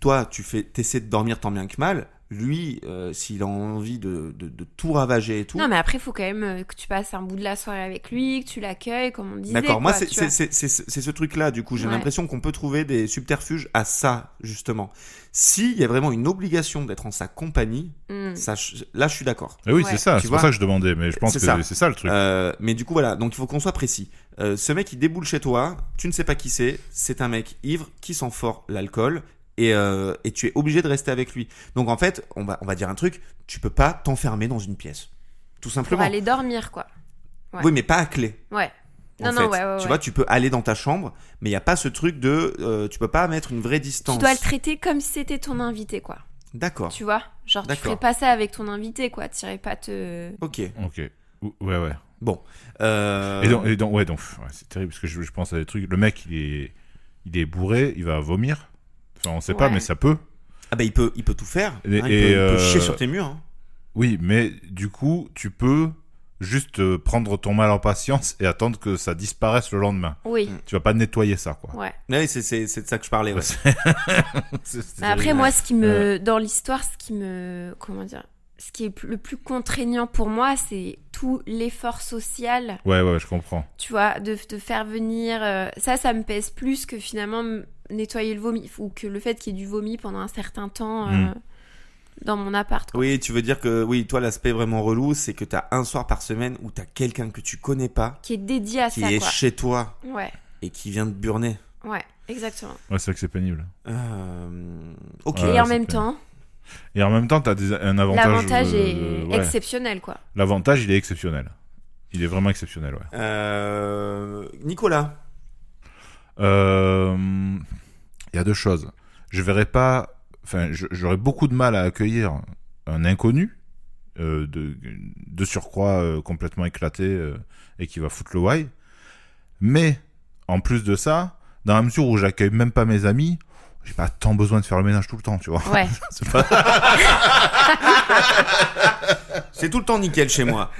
toi, t'essaies de dormir tant bien que mal. Lui, s'il a envie de tout ravager et tout. Non, mais après, il faut quand même que tu passes un bout de la soirée avec lui, que tu l'accueilles, comme on disait. D'accord, moi, quoi, c'est tu vois. ce truc-là, du coup. J'ai Ouais. l'impression qu'on peut trouver des subterfuges à ça, justement. S'il y a vraiment une obligation d'être en sa compagnie, ça, là, je suis d'accord. Et oui, Ouais. c'est ça. Tu C'est vois, pour ça que je demandais. Mais je pense c'est que ça. c'est ça le truc. Mais du coup, voilà. Donc, il faut qu'on soit précis. Ce mec, il déboule chez toi. Tu ne sais pas qui c'est. C'est un mec ivre qui sent fort l'alcool. Et tu es obligé de rester avec lui. Donc, en fait, on va dire un truc. Tu peux pas t'enfermer dans une pièce. Tout Pour simplement. aller dormir, quoi. Ouais. Oui, mais pas à clé. Ouais. En Non, fait. ouais. Tu vois, tu peux aller dans ta chambre, mais il y a pas ce truc de, tu peux pas mettre une vraie distance. Tu dois le traiter comme si c'était ton invité, quoi. D'accord. Tu vois? Genre, tu D'accord. ferais pas ça avec ton invité, quoi. Tu irais pas te. Ok. Ok. Ouais. Bon. Et donc, ouais, c'est terrible parce que je pense à des trucs. Le mec, il est bourré, il va vomir. Enfin, on sait pas, Ouais. mais ça peut. Ah bah il peut tout faire. Et- hein, et, il peut chier sur tes murs. Hein. Oui, mais du coup, tu peux juste prendre ton mal en patience et attendre que ça disparaisse le lendemain. Oui. Tu vas pas nettoyer ça, quoi. Ouais. Ouais, c'est de ça que je parlais. Ouais. Après, moi, ce qui me. Dans l'histoire, ce qui me. Comment dire? Ce qui est le plus contraignant pour moi, c'est tout l'effort social, Ouais, je comprends. tu vois, de te faire venir. Ça me pèse plus que finalement nettoyer le vomi, ou que le fait qu'il y ait du vomi pendant un certain temps dans mon appart, quoi. Oui, tu veux dire que oui, toi l'aspect vraiment relou, c'est que t'as un soir par semaine où t'as quelqu'un que tu connais pas, Qui est dédié à qui ça, est quoi. chez toi Ouais, et qui vient de burner. exactement. Ouais, c'est vrai que c'est pénible. Ok. Ouais, Et en c'est même clair. temps, Et en même temps, t'as un avantage. l'avantage est ouais. exceptionnel, quoi. L'avantage, il est exceptionnel. Il est vraiment exceptionnel, ouais. Nicolas. Il y a deux choses. Je verrais pas. Enfin, j'aurais beaucoup de mal à accueillir un inconnu de surcroît complètement éclaté et qui va foutre le why. Mais en plus de ça, dans la mesure où j'accueille même pas mes amis, j'ai pas tant besoin de faire le ménage tout le temps, tu vois. Ouais. C'est pas... C'est tout le temps nickel chez moi.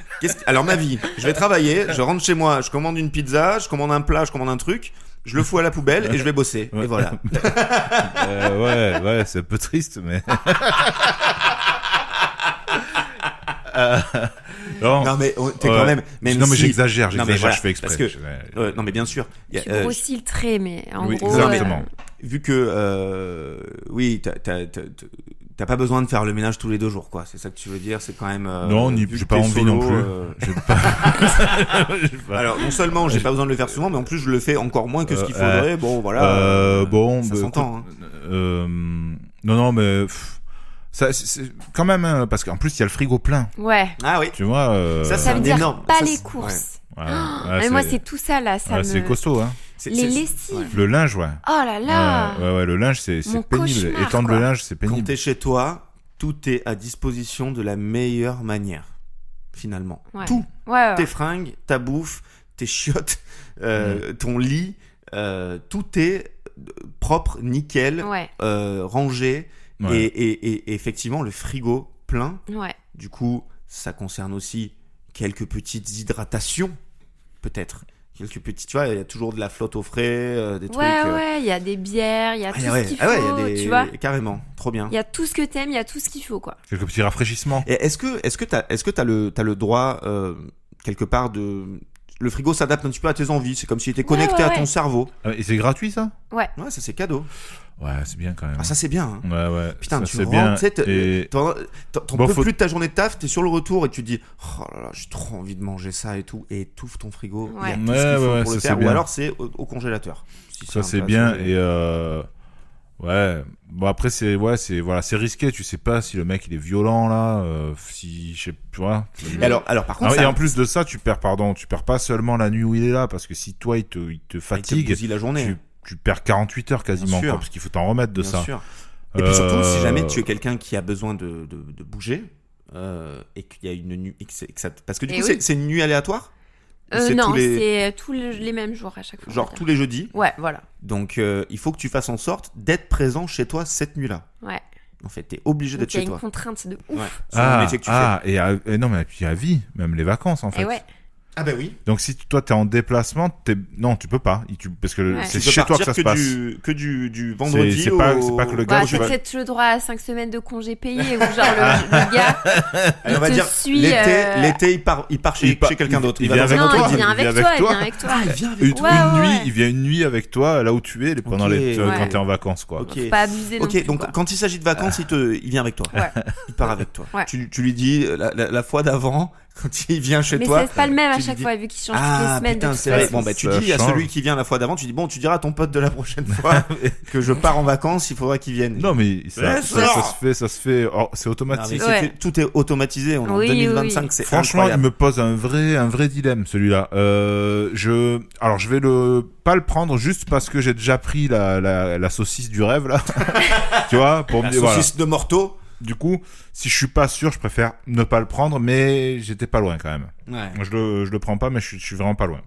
Alors ma vie, je vais travailler, je rentre chez moi, je commande une pizza, je commande un plat, je commande un truc, je le fous à la poubelle et je vais bosser. Ouais. Et voilà. Ouais, c'est un peu triste, mais. Non mais t'es quand même. Non, mais si- j'exagère, Non, mais voilà, je fais exprès. parce que- non mais bien sûr. Il y a, Tu grossis le trait, mais en oui, gros. exactement. vu que oui, t'as pas besoin de faire le ménage tous les 2 jours, quoi. C'est ça que tu veux dire. C'est quand même. Non, vu j'ai que pas t'es envie solo, non plus. J'ai pas- j'ai pas- Alors non seulement j'ai pas besoin de le faire souvent, mais en plus je le fais encore moins que ce qu'il Euh, faudrait. Bon voilà. bon, ça bah, s'entend. Hein. Non, mais ça, c'est quand même, hein, parce qu'en plus il y a le frigo plein, Ouais. Ah oui. tu vois. Ça, Ça un veut dire énorme- pas ça, les c'est- courses. Ouais, Mais moi, c'est tout ça, là. Ça ouais, me... c'est costaud, hein. Les lessives. Le linge, ouais. Oh là là. Ouais, le linge, c'est Mon pénible. cauchemar, Étendre quoi. le linge, c'est Quand pénible. t'es chez toi, tout est à disposition de la meilleure manière, finalement. Ouais. Tout. Ouais. Tes fringues, ta bouffe, tes chiottes, ton lit, tout est propre, nickel, Ouais. rangé. Ouais. Et effectivement, le frigo plein. Ouais. Du coup, ça concerne aussi quelques petites hydratations, peut-être. Quelques petits, tu vois, il y a toujours de la flotte au frais, des trucs. Ouais, il y a des bières, il y a tout ce qu'il faut, il y a des... tu vois. Carrément, trop bien. Il y a tout ce que t'aimes, il y a tout ce qu'il faut, quoi. Quelques petits rafraîchissements. Et est-ce que t'as le droit quelque part de le frigo s'adapte un petit peu à tes envies, c'est comme s'il était connecté à ton cerveau. Et c'est gratuit, ça? Ouais, ça c'est cadeau. Ouais, c'est bien quand même. Ah ça c'est bien. Hein. Ouais. Putain, ça, tu c'est rentres, bien. tu sais, Et... t'en Bon, peux faut- plus de ta journée de taf, t'es sur le retour et tu te dis oh là là, j'ai trop envie de manger ça et tout, et étouffe ton frigo, il y a Ouais. tout ce qu'il faut Ouais, pour le ça, faire, c'est bien. ou alors c'est au congélateur. Si Ça, c'est intéressant. bien. Et ouais. Bon, après, c'est risqué. Tu sais pas si le mec, il est violent, là. Si, je sais, tu vois. Et alors par contre, Et ça, en plus de ça, tu perds pas seulement la nuit où il est là, parce que si toi, il te il te fatigue, bousille la journée. tu perds 48 heures quasiment, Bien sûr. quoi, parce qu'il faut t'en remettre de Bien ça. sûr. Et puis surtout, si jamais Euh, tu es quelqu'un qui a besoin de bouger et qu'il y a une nuit, parce que du Et coup, oui. c'est une nuit aléatoire. C'est Non, tous les... c'est tous les mêmes jours à chaque fois. Genre tous les jeudis. Ouais, voilà. Donc il faut que tu fasses en sorte d'être présent chez toi cette nuit-là. Ouais. En fait, t'es obligé Donc d'être il y a chez une toi. contrainte de ouf. Ouais. Selon le métier que tu fais. Et non, mais puis à vie, même les vacances en fait. Et ouais. Ah bah oui. Donc si toi t'es en déplacement, non, tu peux pas. Parce que Ouais. c'est Tu peux chez toi que partir ça se passe. que du vendredi C'est pas que le gars. Bah, tu t'as vas- peut-être le droit à 5 semaines de congés payés ou genre le gars Allez, on va te dire suit, l'été il part chez quelqu'un d'autre. il va vient dans avec un non, autre toi. il vient avec toi, il vient avec toi. Ah, il vient avec Une toi. Ouais, nuit, ouais. il vient une nuit avec toi là où tu es pendant Ok. Ouais. quand t'es en vacances quoi. Ok. Faut pas abuser non Ok, plus, donc quoi. quand il s'agit de vacances, il vient avec toi. Ouais. Il part avec toi. Ouais. Tu lui dis la fois d'avant, quand il vient chez Mais toi. c'est pas le même à tu lui chaque dis- fois vu qu'il change toutes les Ah semaines. putain, de toute c'est vrai. façon. Bon bah tu Ça dis à change. celui qui vient la fois d'avant, tu dis bon, tu diras à ton pote de la prochaine fois que je pars en vacances, il faudra qu'il vienne. Non mais Ouais, ça se fait, c'est Non, automatique. mais Ouais. tout est automatisé. On est en Oui, 2025, oui. c'est Franchement, incroyable. il me pose un vrai dilemme celui-là. Alors je vais pas le prendre juste parce que j'ai déjà pris la saucisse du rêve là. Tu vois, pour me La dire voilà. saucisse de Morteau. Du coup, si je suis pas sûr, je préfère ne pas le prendre, mais j'étais pas loin quand même. Ouais. Je le prends pas, mais je suis vraiment pas loin.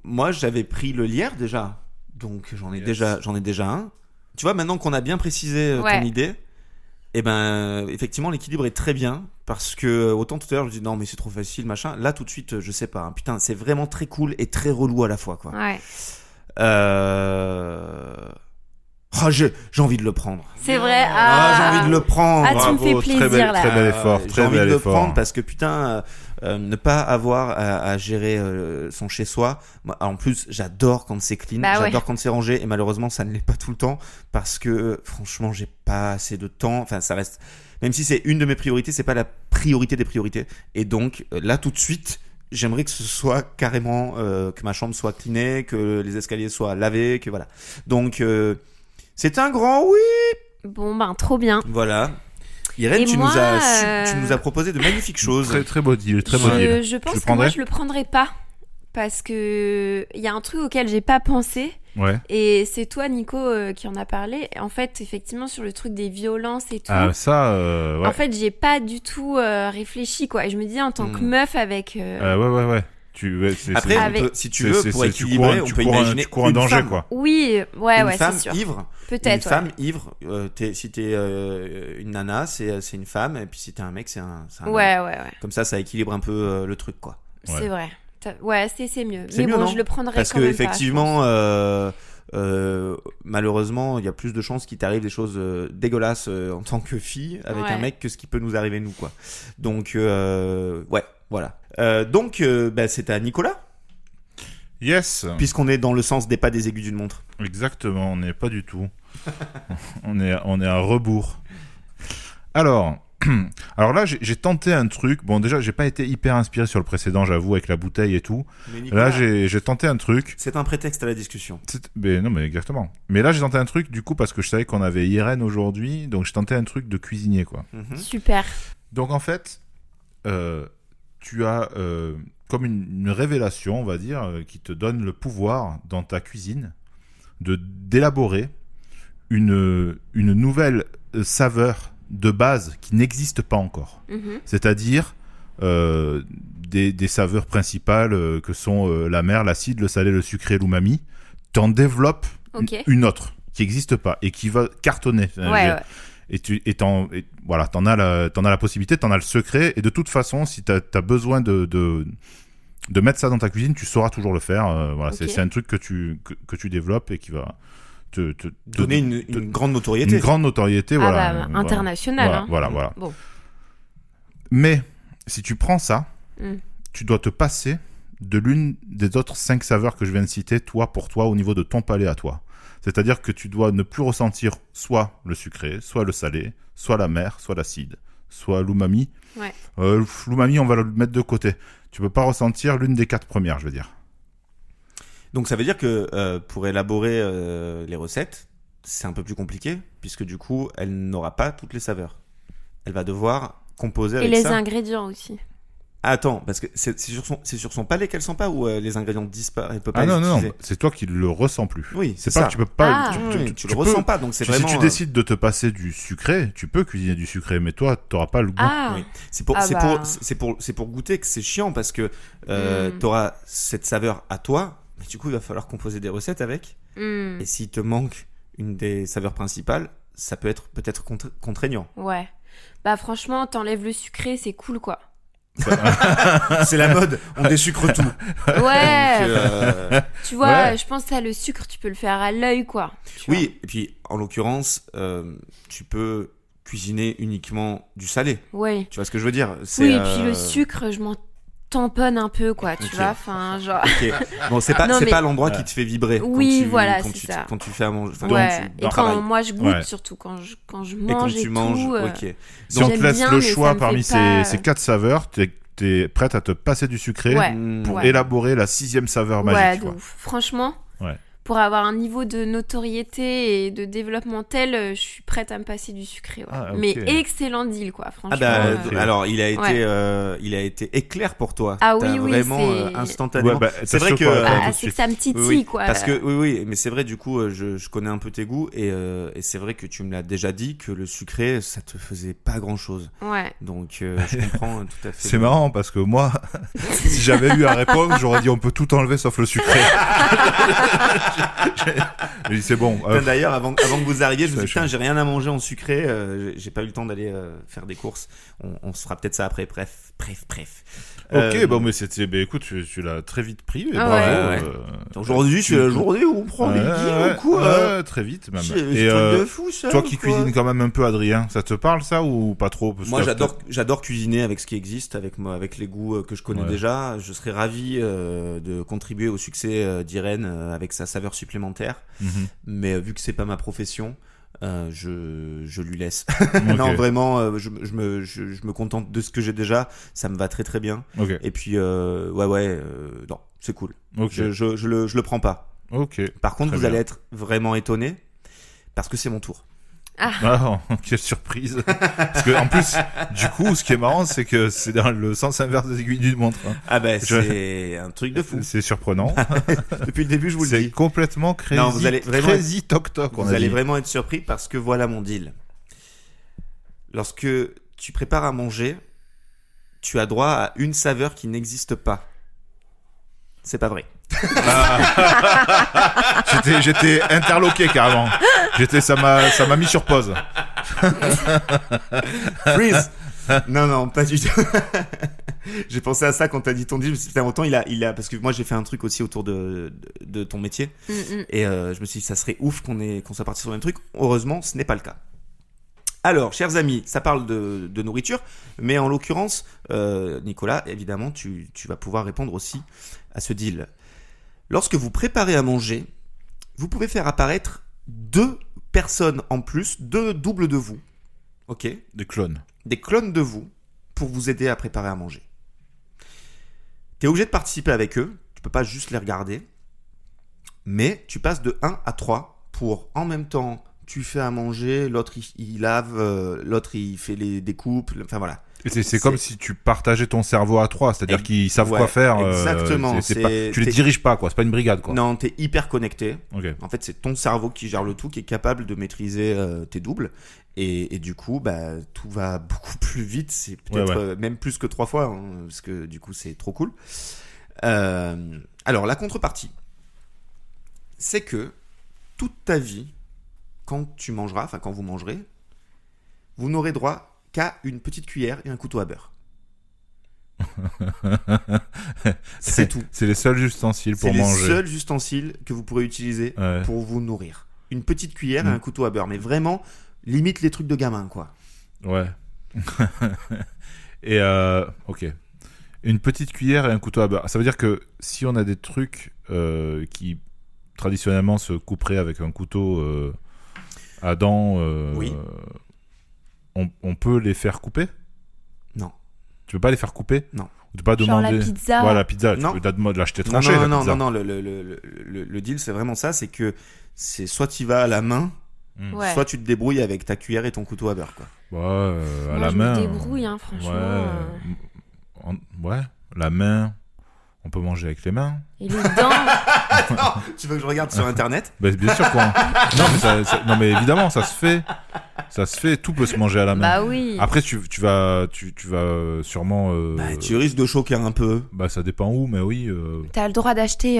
Moi, j'avais pris le lierre déjà, donc j'en ai Yes. déjà un. Tu vois, maintenant qu'on a bien précisé Ouais. ton idée, et ben effectivement l'équilibre est très bien parce que autant tout à l'heure je dis non mais c'est trop facile machin. Là tout de suite je sais pas. Hein. Putain, c'est vraiment très cool et très relou à la fois quoi. Ouais. Oh, j'ai envie de le prendre. C'est vrai. J'ai envie de le prendre. Ah, tu me fais Bravo, plaisir, très là. Très bel effort, J'ai très envie de bel le effort. prendre parce que putain, ne pas avoir à gérer son chez soi. Moi, en plus, j'adore quand c'est clean, Bah ouais. j'adore quand c'est rangé, et malheureusement, ça ne l'est pas tout le temps parce que franchement, j'ai pas assez de temps. Enfin, ça reste. Même si c'est une de mes priorités, c'est pas la priorité des priorités. Et donc là, tout de suite. J'aimerais que ce soit carrément que ma chambre soit cleanée, que les escaliers soient lavés, que voilà. Donc c'est un grand oui. Bon ben trop bien. Voilà. Irène, Et tu moi, nous as proposé de magnifiques choses. Très très beau deal, très beau deal. Je pense Tu le que moi prendrais je le prendrais pas parce que il y a un truc auquel j'ai pas pensé. Ouais. Et c'est toi, Nico, qui en a parlé. En fait, effectivement, sur le truc des violences et tout. Ah ça, ouais. En fait, j'y ai pas du tout réfléchi, quoi. Et je me dis, en tant que meuf avec. Ouais. Après, Avec- si tu veux, pour équilibrer, on peut imaginer tu cours un une danger femme. quoi. Oui, ouais, Une c'est femme sûr. ivre. Une Peut-être. Ouais. femme ivre. Si t'es une nana, c'est une femme. Et puis si t'es un mec, c'est un homme. Ouais. Comme ça équilibre un peu le truc, quoi. Ouais. C'est vrai. Ouais, c'est mieux. C'est Mais mieux, bon, non je le prendrais Parce quand que même pas, je effectivement, pense. malheureusement, il y a plus de chances qu'il t'arrive des choses dégueulasses en tant que fille avec Ouais. un mec que ce qui peut nous arriver nous, quoi. Donc ouais, voilà. Donc c'est à Nicolas, Yes. puisqu'on est dans le sens des pas des aiguilles d'une montre. Exactement, on n'est pas du tout. on est à rebours. Alors là, j'ai tenté un truc. Bon, déjà, j'ai pas été hyper inspiré sur le précédent, j'avoue, avec la bouteille et tout. Mais Nicolas, Là, j'ai tenté un truc. c'est un prétexte à la discussion. Mais non, mais exactement. Mais là, j'ai tenté un truc, du coup, parce que je savais qu'on avait Irène aujourd'hui, donc j'ai tenté un truc de cuisinier, quoi. Mhm. Super. Donc, en fait, tu as comme une révélation, on va dire, qui te donne le pouvoir dans ta cuisine d'élaborer une nouvelle saveur de base qui n'existe pas encore. Mhm. C'est-à-dire des saveurs principales que sont la mer, l'acide, le salé, le sucré, l'umami. T'en développes Ok. une autre qui n'existe pas et qui va cartonner. Ouais. Et voilà, t'en as la possibilité, t'en as le secret. Et de toute façon, si t'as besoin de mettre ça dans ta cuisine, tu sauras toujours le faire. Voilà, Ok. c'est un truc que tu développes et qui va te Donner une grande notoriété. une grande notoriété. Ah Voilà, bah, voilà. international. hein. Voilà. Bon. Mais si tu prends ça, Mm. tu dois te passer de l'une des autres 5 saveurs que je viens de citer, pour toi, au niveau de ton palais à toi. C'est-à-dire que tu dois ne plus ressentir soit le sucré, soit le salé, soit la mer, soit l'acide, soit l'umami. Ouais. L'umami, on va le mettre de côté. Tu peux pas ressentir l'une des 4 premières, je veux dire. Donc ça veut dire que pour élaborer les recettes, c'est un peu plus compliqué, puisque du coup, elle n'aura pas toutes les saveurs. Elle va devoir composer Et avec les ça. ingrédients aussi. Attends, parce que c'est sur son palais qu'elle sent pas ou les ingrédients disparaissent, elle peut pas Ah les non, utiliser. c'est toi qui le ressens plus. Oui, C'est c'est pas ça. que tu peux pas. Ah. Tu le ressens pas, donc c'est Si vraiment. tu décides de te passer du sucré, tu peux cuisiner du sucré, mais toi, t'auras pas le goût. Ah, Oui. C'est pour, Ah c'est bah. pour goûter que c'est chiant parce que Mm. t'auras cette saveur à toi, mais du coup il va falloir composer des recettes avec. hmm, Et s'il te manque une des saveurs principales, ça peut être peut-être contraignant. ouais. Bah franchement, t'enlèves le sucré, c'est cool quoi. C'est la mode, on désucre tout. Ouais. Donc, Tu vois, Ouais. je pense à le sucre, tu peux le faire à l'œil quoi. Tu vois. oui, et puis en l'occurrence, tu peux cuisiner uniquement du salé. Ouais. Tu vois ce que je veux dire? Oui, et puis le sucre, je m'en tamponne un peu quoi, tu Ok. vois. Enfin, genre. Ok. Bon, c'est pas, Non, c'est mais- pas l'endroit qui te fait vibrer. Oui, quand tu, voilà, quand c'est tu, ça. quand tu fais à manger. Enfin, Ouais. quand tu Et quand travailles. moi je goûte, Ouais. surtout quand je Et quand mange tu et manges, tout. ok. Si on te J'aime laisse bien, le mais ça choix me parmi fait pas- ces 4 saveurs, t'es prête à te passer du sucré Ouais. pour Ouais. élaborer la 6e saveur Ouais, magique. de quoi. ouf. Franchement, Ouais. pour avoir un niveau de notoriété et de développement tel, je suis prête à me passer du sucré. Ouais. Ah, ok. Mais excellent deal, quoi, franchement. Ah bah, ok. alors il a Ouais. été éclair pour toi. Ah T'as oui, oui, vraiment c'est- instantanément. Ouais, bah, c'est t'as vrai sûr que quoi, Ah, tout de c'est suite. que ça me titille, oui, quoi. parce que oui, mais c'est vrai du coup, je connais un peu tes goûts et c'est vrai que tu me l'as déjà dit que le sucré, ça te faisait pas grand chose. Ouais. Donc je comprends tout à fait. C'est marrant parce que moi, si j'avais eu à répondre, j'aurais dit on peut tout enlever sauf le sucré. J'ai dit c'est bon. Putain, d'ailleurs, avant que vous arriviez, je me Ça, dis putain, j'ai rien à manger en sucré. J'ai pas eu le temps d'aller faire des courses. On se fera peut-être ça après. Bref. Ok, bon, mais écoute, tu l'as très vite pris. Et Ah bravo. ouais. Aujourd'hui, c'est la journée où on prend les guillemets ou quoi. ouais, très vite même. C'est Et un truc de fou, ça. toi ou qui quoi cuisines quand même un peu, Adrien, ça te parle ça ou pas trop? Parce Moi, que j'adore cuisiner avec ce qui existe, avec les goûts que je connais Ouais. déjà. Je serais ravi de contribuer au succès d'Irène avec sa saveur supplémentaire. Mhm. Mais vu que c'est pas ma profession, je lui laisse. Ok. Non, vraiment, je me contente de ce que j'ai déjà. Ça me va très très bien. Ok. Et puis, non, c'est cool. Ok. Je le prends pas. Ok. Par contre, Très vous bien. allez être vraiment étonné parce que c'est mon tour. Ah, quelle surprise. Parce que, en plus, du coup, ce qui est marrant, c'est que c'est dans le sens inverse des aiguilles d'une montre. hein. Ah ben, Je- c'est un truc de fou. C'est surprenant. Depuis le début, je vous le C'est dis. complètement crazy. Non, vous allez vraiment crazy toc toc. Vous allez vraiment être surpris parce que voilà mon deal. Lorsque tu prépares à manger, tu as droit à une saveur qui n'existe pas. C'est pas vrai. J'étais interloqué carrément. Ça m'a mis sur pause. Freeze. Non, pas du tout. J'ai pensé à ça quand t'as dit ton deal. Je me suis dit, putain, autant il a, parce que moi j'ai fait un truc aussi autour de ton métier. Et je me suis dit, ça serait ouf qu'on soit parti sur le même truc. Heureusement, ce n'est pas le cas. Alors, chers amis, ça parle de nourriture, mais en l'occurrence, Nicolas, évidemment, tu vas pouvoir répondre aussi à ce deal. Lorsque vous préparez à manger, vous pouvez faire apparaître 2 personnes en plus, 2 doubles de vous, ok, Des clones. des clones de vous, pour vous aider à préparer à manger. T'es obligé de participer avec eux, tu peux pas juste les regarder, mais tu passes de 1 à 3 pour en même temps tu fais à manger, l'autre il lave, l'autre il fait les découpes, enfin voilà. Et c'est comme si tu partageais ton cerveau à 3, c'est-à-dire qu'ils savent Ouais, quoi faire. exactement, c'est pas, tu les diriges pas, quoi. C'est pas une brigade, quoi. Non, t'es hyper connecté. Ok. En fait, c'est ton cerveau qui gère le tout, qui est capable de maîtriser tes doubles. Et du coup, bah, tout va beaucoup plus vite. C'est peut-être Ouais. même plus que 3 fois, hein, parce que du coup, c'est trop cool. Alors, la contrepartie, c'est que toute ta vie, quand vous mangerez, vous n'aurez droit qu'à une petite cuillère et un couteau à beurre. C'est tout. C'est les seuls ustensiles pour C'est les manger. seuls ustensiles que vous pourrez utiliser Ouais. pour vous nourrir. Une petite cuillère et un couteau à beurre. Mais vraiment, limite les trucs de gamin, quoi. Ouais. Et ok. Une petite cuillère et un couteau à beurre. Ça veut dire que si on a des trucs qui traditionnellement se couperaient avec un couteau à dents, Oui. on peut les faire couper? Non. Tu peux pas les faire couper? Non. Tu peux pas Genre demander. la pizza. Voilà, la pizza. Non. Tu peux l'acheter Non, tranché. la non, pizza. non, le deal, c'est vraiment ça. C'est que c'est soit tu vas à la main, Ouais. soit tu te débrouilles avec ta cuillère et ton couteau à beurre, quoi. Ouais, à Moi, la je main. me débrouille, hein, franchement. Ouais. Ouais, la main, on peut manger avec les mains. Et les dents. Attends, tu veux que je regarde sur internet? Bah, bien sûr quoi. Non mais évidemment ça se fait, tout peut se manger à la main. Bah oui. Après tu vas sûrement Tu risques de choquer un peu. bah ça dépend où, mais oui T'as le droit d'acheter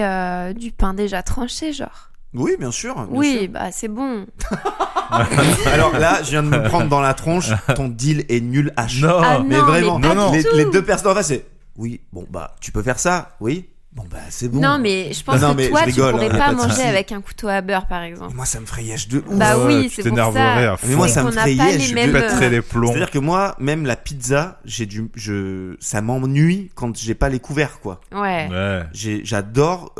du pain déjà tranché, genre. Oui, bien sûr. bien Oui, sûr. bah c'est bon. Alors là, je viens de me prendre dans la tronche. Ton deal est nul à chier. non. Ah Mais non, vraiment, mais pas non, du tout. les deux personnes en face, c'est oui, bon bah tu peux faire ça, oui. Bon bah c'est bon. Non, mais je pense Non, que mais toi, je rigole, tu pourrais hein, y a pas pas de manger souci. avec un couteau à beurre, par exemple. Moi ça me ferait yesh de ouf. Bah oui, tu c'est pour t'énerverais ça. à fond. Mais moi ça me qu'on n'a ferait pas les yesh. Tu mêmes- pèterais les plombs. C'est-à-dire que moi, même la pizza, ça m'ennuie quand j'ai pas les couverts quoi. Ouais. Ouais. J'adore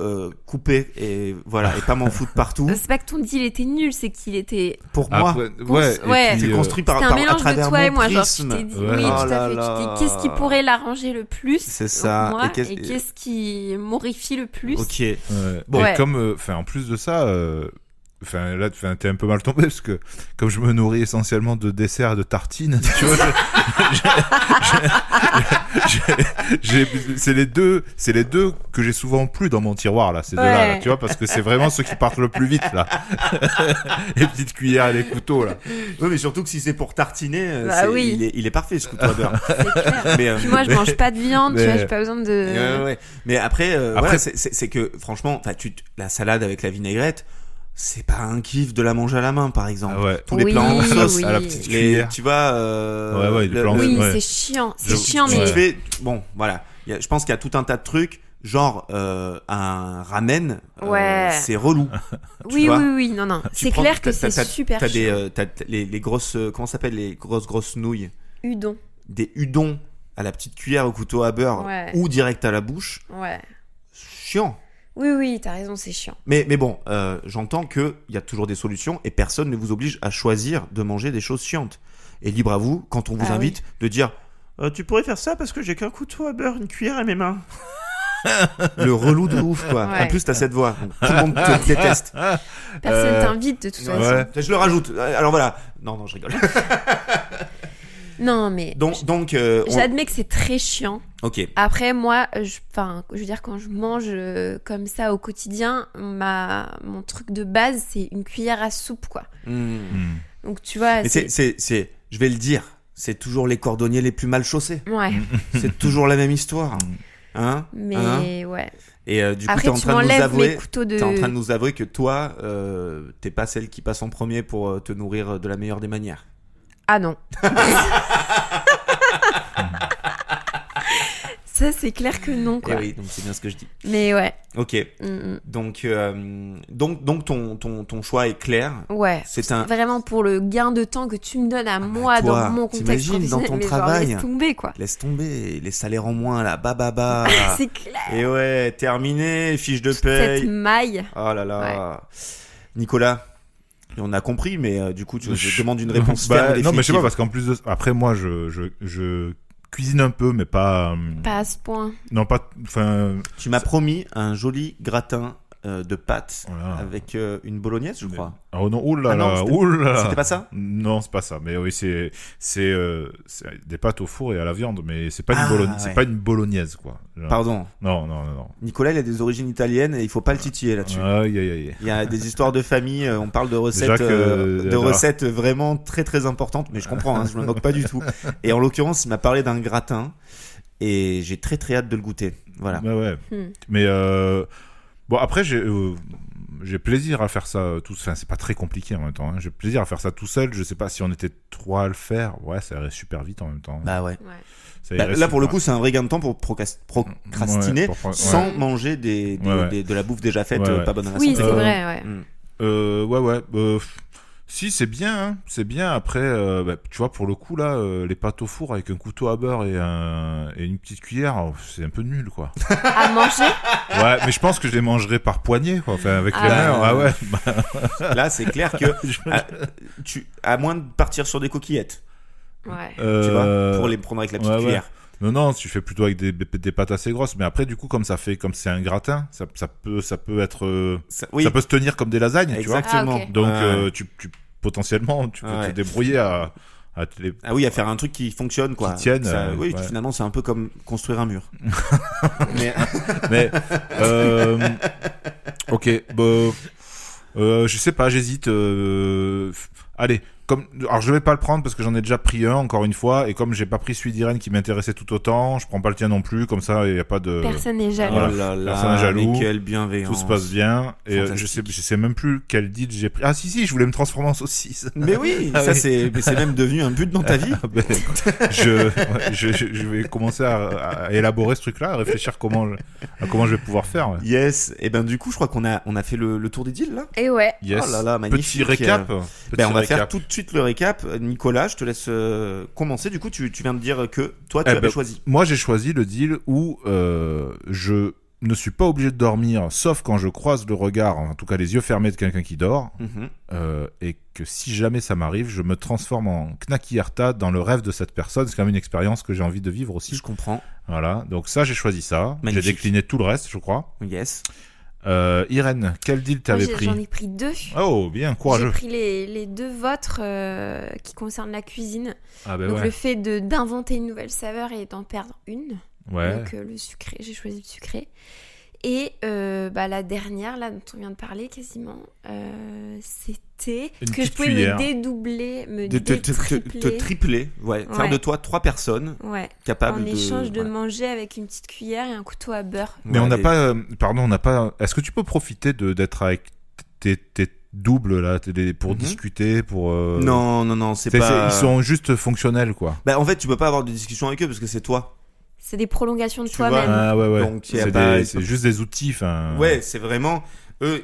couper et voilà et pas m'en foutre partout. C'est pas que ton deal était nul, c'est qu'il était. Pour moi, Après, ouais, et Ouais. puis, c'est construit par, C'était un par à mélange de travers toi et mon moi. Genre, tu prisme. t'es dit, Ouais. oui, Oh tout là à fait. Tu là. t'es dit, qu'est-ce qui pourrait l'arranger le plus? C'est ça. Moi, Et qu'est-ce- et qu'est-ce qui m'horrifie le plus? Ok. Ouais. Bon. Et Ouais. comme, en plus de ça, là, t'es un peu mal tombé parce que comme je me nourris essentiellement de desserts et de tartines, tu vois, c'est les deux que j'ai souvent plus dans mon tiroir là, ces deux-là, là, tu vois, parce que c'est vraiment ceux qui partent le plus vite là. Les petites cuillères et les couteaux là. Oui, mais surtout que si c'est pour tartiner, Bah oui. il est parfait ce couteau à beurre. C'est clair. Mais, Puis moi, je mange pas de viande, tu mais- vois, j'ai pas besoin de. ouais. Mais après, Après- voilà, c'est que franchement, la salade avec la vinaigrette, c'est pas un kiff de la manger à la main, par exemple. Ah ouais. Tous les Oui, plats en sauce, oui. à la petite les, cuillère. tu vois. Ouais, les plats en Oui, ouais. c'est chiant. Je- C'est chiant, Tu mais. te fais, bon, voilà. Je pense qu'il y a tout un tas de trucs, genre un ramen, Ouais. c'est relou. Oui, vois. oui, non. Tu C'est prends- clair que t'as- c'est super T'as chiant. t'as les grosses, comment ça s'appelle, les grosses nouilles, Udon. des udons à la petite cuillère au couteau à beurre Ouais. ou direct à la bouche, Ouais. chiant. Oui, t'as raison, c'est chiant. Mais bon, j'entends qu'il y a toujours des solutions et personne ne vous oblige à choisir de manger des choses chiantes. Et libre à vous, quand on vous Ah invite, de dire tu pourrais faire ça parce que j'ai qu'un couteau à beurre, une cuillère à mes mains. Le relou de ouf, quoi. Ouais. En plus, t'as cette voix. Donc, tout le monde te déteste. Personne t'invite de toute façon. Ouais. Je le rajoute. Alors voilà. Non, je rigole. Non, mais. Donc J'admets que c'est très chiant. ok. Après, moi, je veux dire, quand je mange comme ça au quotidien, mon truc de base, c'est une cuillère à soupe, quoi. Hmm. Donc, tu vois, Mais c'est, je vais le dire, c'est toujours les cordonniers les plus mal chaussés. Ouais, C'est toujours la même histoire. Hein mais Hein ouais. Et du coup, Après, t'es en tu train de nous m'enlèves mes avouer. couteaux de... T'es en train de nous avouer que toi, t'es pas celle qui passe en premier pour te nourrir de la meilleure des manières. Ah non. Ça, c'est clair que non, Eh quoi. oui, donc c'est bien ce que je dis. Mais ouais. Ok. Donc ton choix est clair. Ouais. C'est un. Vraiment pour le gain de temps que tu me donnes à moi toi, dans mon contexte t'imagines, dans professionnel, ton mais travail. genre, laisse tomber, quoi. Laisse tomber les salaires en moins là, bah. C'est clair. Et ouais, terminé, fiche de Cette paye. maille. Oh là là. Nicolas, on a compris, mais du coup, je demande une réponse Bah, ferme. non, mais je sais pas définitive. parce qu'en plus de après moi je cuisine un peu mais pas Pas à ce point. non pas enfin Tu m'as promis un joli gratin de pâtes voilà. avec une bolognaise, je crois. Oh non, oulala, Ah non, c'était- oulala. C'était pas ça? Non, c'est pas ça. Mais oui, c'est des pâtes au four et à la viande, mais c'est pas Ah, une bolognaise, ouais. c'est pas une bolognaise quoi. Genre, Pardon. non. Nicolas, il a des origines italiennes et il faut pas le titiller là-dessus. Aïe. Il y a des histoires de famille, on parle de recettes, Jacques, alors. recettes vraiment très très importantes, mais je comprends, hein, je me moque pas du tout. Et en l'occurrence, il m'a parlé d'un gratin et j'ai très très hâte de le goûter. Voilà. Ouais. Hmm. Mais bon après j'ai plaisir à faire ça tout. Enfin, c'est pas très compliqué en même temps. Hein. J'ai plaisir à faire ça tout seul. Je sais pas si on était trois à le faire. Ouais, ça irait super vite en même temps. Bah ouais. Ouais. Ça Bah, irait là pour le super- coup, c'est un vrai gain de temps pour procrastiner Ouais, sans manger de la bouffe déjà faite, Ouais. pas bonne à la Oui, santé. c'est vrai, ouais. Mm. Ouais. Si, c'est bien, hein. C'est bien. Après, tu vois, pour le coup, là, les pâtes au four avec un couteau à beurre et une petite cuillère, c'est un peu nul, quoi. À manger. Ouais, mais je pense que je les mangerai par poignée, quoi. Enfin, avec Ah les ouais. mains. Ah ouais. Là, c'est clair que à moins de partir sur des coquillettes, Ouais. tu vois, pour les prendre avec la petite ouais. cuillère. Non, tu fais plutôt avec des pâtes assez grosses. Mais après, du coup, comme c'est un gratin, ça peut être, Oui, ça peut se tenir comme des lasagnes, tu vois. exactement. Ah, ok. Donc, Ouais. potentiellement, tu peux Ouais. te débrouiller à Ah oui, à faire un truc qui fonctionne, quoi. Qui tienne, Oui, ouais. finalement, c'est un peu comme construire un mur. Mais ok, je sais pas, j'hésite. Allez, alors je vais pas le prendre parce que j'en ai déjà pris un encore une fois, et comme j'ai pas pris celui d'Irène qui m'intéressait tout autant, je prends pas le tien non plus. Comme ça, il y a pas de. Personne n'est jaloux. Voilà. Oh là là, Personne n'est jaloux. mais quelle bienveillance. Tout se passe bien, et je Fantastique. sais même plus quel deal j'ai pris. Ah si, je voulais me transformer en saucisse. Mais oui, Ah ça oui. c'est même devenu un but dans ta vie. Ah ben, je vais commencer à élaborer ce truc-là, à réfléchir à comment je vais pouvoir faire. Ouais. Yes, et ben du coup, je crois qu'on a fait le tour des deals là. Et ouais. Yes. Oh là là, magnifique. Petit récap. On va faire tout de suite le récap. Nicolas, je te laisse commencer. Du coup, tu viens de dire que toi, tu avais choisi. Moi, j'ai choisi le deal où je ne suis pas obligé de dormir, sauf quand je croise le regard, en tout cas les yeux fermés de quelqu'un qui dort, et que si jamais ça m'arrive, je me transforme en Knacky Arta dans le rêve de cette personne. C'est quand même une expérience que j'ai envie de vivre aussi. Je comprends. Voilà, donc ça, j'ai choisi ça. Magnifique. J'ai décliné tout le reste, je crois. Yes. Irène, quel deal t'avais pris? J'en ai pris 2. Oh, bien, courageux. J'ai pris les 2 vôtres qui concernent la cuisine. Ah ben Donc ouais. le fait d'inventer une nouvelle saveur et d'en perdre une. Ouais. Donc le sucré, j'ai choisi le sucré. Et la dernière, là, dont on vient de parler quasiment, c'était Une que je petite pouvais cuillère. me dédoubler, me De détripler. te tripler, ouais. Faire Ouais. de toi 3 personnes Ouais. capables En de. échange de ouais. manger avec une petite cuillère et un couteau à beurre. Mais on n'a des- pas, on n'a pas. Est-ce que tu peux profiter d'être avec tes doubles là, pour discuter, pour. Non, c'est pas. Ils sont juste fonctionnels, quoi. Bah, en fait, tu peux pas avoir de discussion avec eux parce que c'est toi. C'est des prolongations de Tu toi-même. vois, Ah ouais. Donc, y a c'est pas- c'est juste des outils, enfin. Ouais, c'est vraiment. Eux,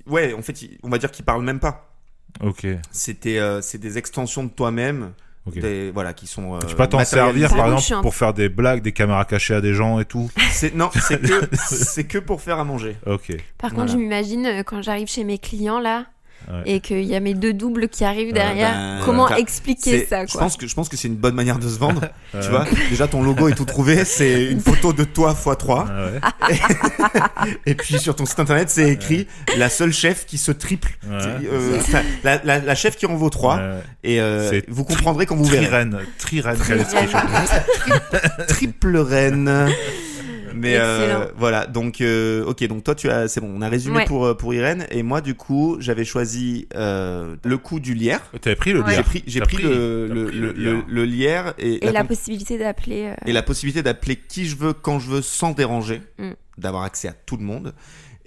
ouais, en fait, on va dire qu'ils parlent même pas. Ok. C'est des extensions de toi-même. Ok. Voilà, qui sont. Tu peux pas t'en matérialisées. servir, Par par contre, exemple, je suis pour faire des blagues, des caméras cachées à des gens et tout. Non, c'est que pour faire à manger. Ok. Par Voilà. contre, je m'imagine quand j'arrive chez mes clients là Ouais. et qu'il y a mes 2 doubles qui arrivent derrière, ben, comment enfin, expliquer ça Je quoi. pense que c'est une bonne manière de se vendre. Ouais. Tu vois, déjà ton logo est tout trouvé, c'est une photo de toi x3. Ah ouais. Et puis sur ton site internet, c'est écrit la seule chef qui se triple. Ouais. Enfin, la chef qui en vaut 3. Ouais. Et C'est vous comprendrez quand vous verrez. Trirène Kalecki, je crois. Triple reine. Mais Excellent. voilà, donc ok, donc toi c'est bon, on a résumé Ouais. pour Irène, et moi du coup j'avais choisi le coup du lierre. T'avais pris le Ouais. lierre. J'ai T'as pris le lierre. le lierre et Et la possibilité d'appeler. et la possibilité d'appeler qui je veux, quand je veux, sans déranger, d'avoir accès à tout le monde.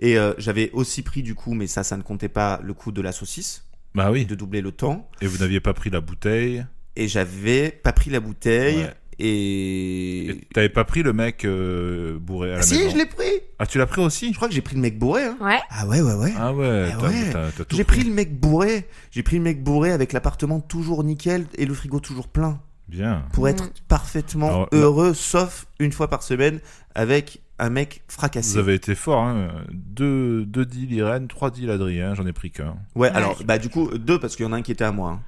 Et j'avais aussi pris du coup, mais ça ne comptait pas, le coup de la saucisse, Bah oui. de doubler le temps. Et vous n'aviez pas pris la bouteille. Et j'avais pas pris la bouteille. Ouais. Et Et t'avais pas pris le mec bourré à la si, maison. je l'ai pris. Ah, tu l'as pris aussi? Je crois que j'ai pris le mec bourré. Hein. Ouais. Ah ouais. Ah ouais, Ah t'as, ouais. t'as tout J'ai pris le mec bourré. J'ai pris le mec bourré avec l'appartement toujours nickel et le frigo toujours plein. Bien. Pour être parfaitement Alors, heureux, sauf une fois par semaine avec un mec fracassé. Vous avez été fort, hein. 2 deals Irène, 3 deals Adrien, j'en ai pris qu'un. Ouais, alors, bah du coup, 2 parce qu'il y en a un qui était à moi. Hein.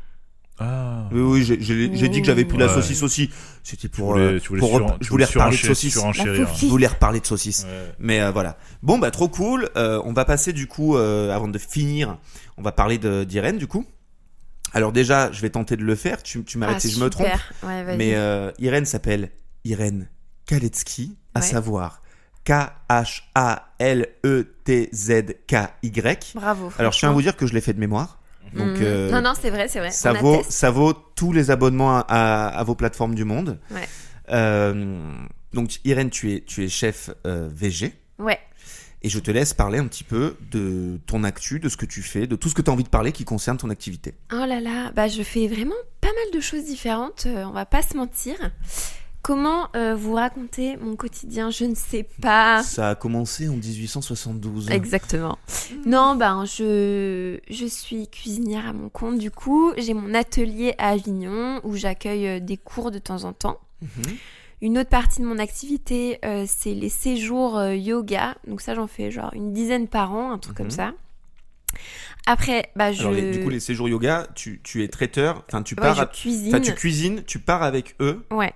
Ah. Oui, j'ai dit que j'avais pris la Ouais. saucisse aussi. C'était pour. Tu voulais je voulais reparler de saucisse. surenchérir. Je voulais reparler de saucisse. Ouais. Mais voilà. Bon, bah trop cool. On va passer du coup, avant de finir, on va parler d'Irène du coup. Alors déjà, je vais tenter de le faire. Tu m'arrêtes si je me trompe. Ouais, vas-y. Mais Irène s'appelle Irène Kalecki, à Ouais. savoir Khaletzky. Bravo. Alors je tiens à vous dire que je l'ai fait de mémoire. Donc Non, c'est vrai. ça On vaut atteste. ça vaut tous les abonnements à vos plateformes du monde. Ouais. Donc Irène, tu es chef VG. Ouais. Et je te laisse parler un petit peu de ton actu, de ce que tu fais, de tout ce que tu as envie de parler qui concerne ton activité. Oh là là, bah je fais vraiment pas mal de choses différentes, on va pas se mentir. Comment vous raconter mon quotidien, je ne sais pas. Ça a commencé en 1872. Exactement. Non, ben je suis cuisinière à mon compte du coup. J'ai mon atelier à Avignon où j'accueille des cours de temps en temps. Mhm. Une autre partie de mon activité, c'est les séjours yoga. Donc ça, j'en fais genre une dizaine par an, un truc comme ça. Après, bah je... Alors du coup, les séjours yoga, tu es traiteur, enfin tu Ouais, pars, je cuisine. enfin tu cuisines, tu pars avec eux Ouais,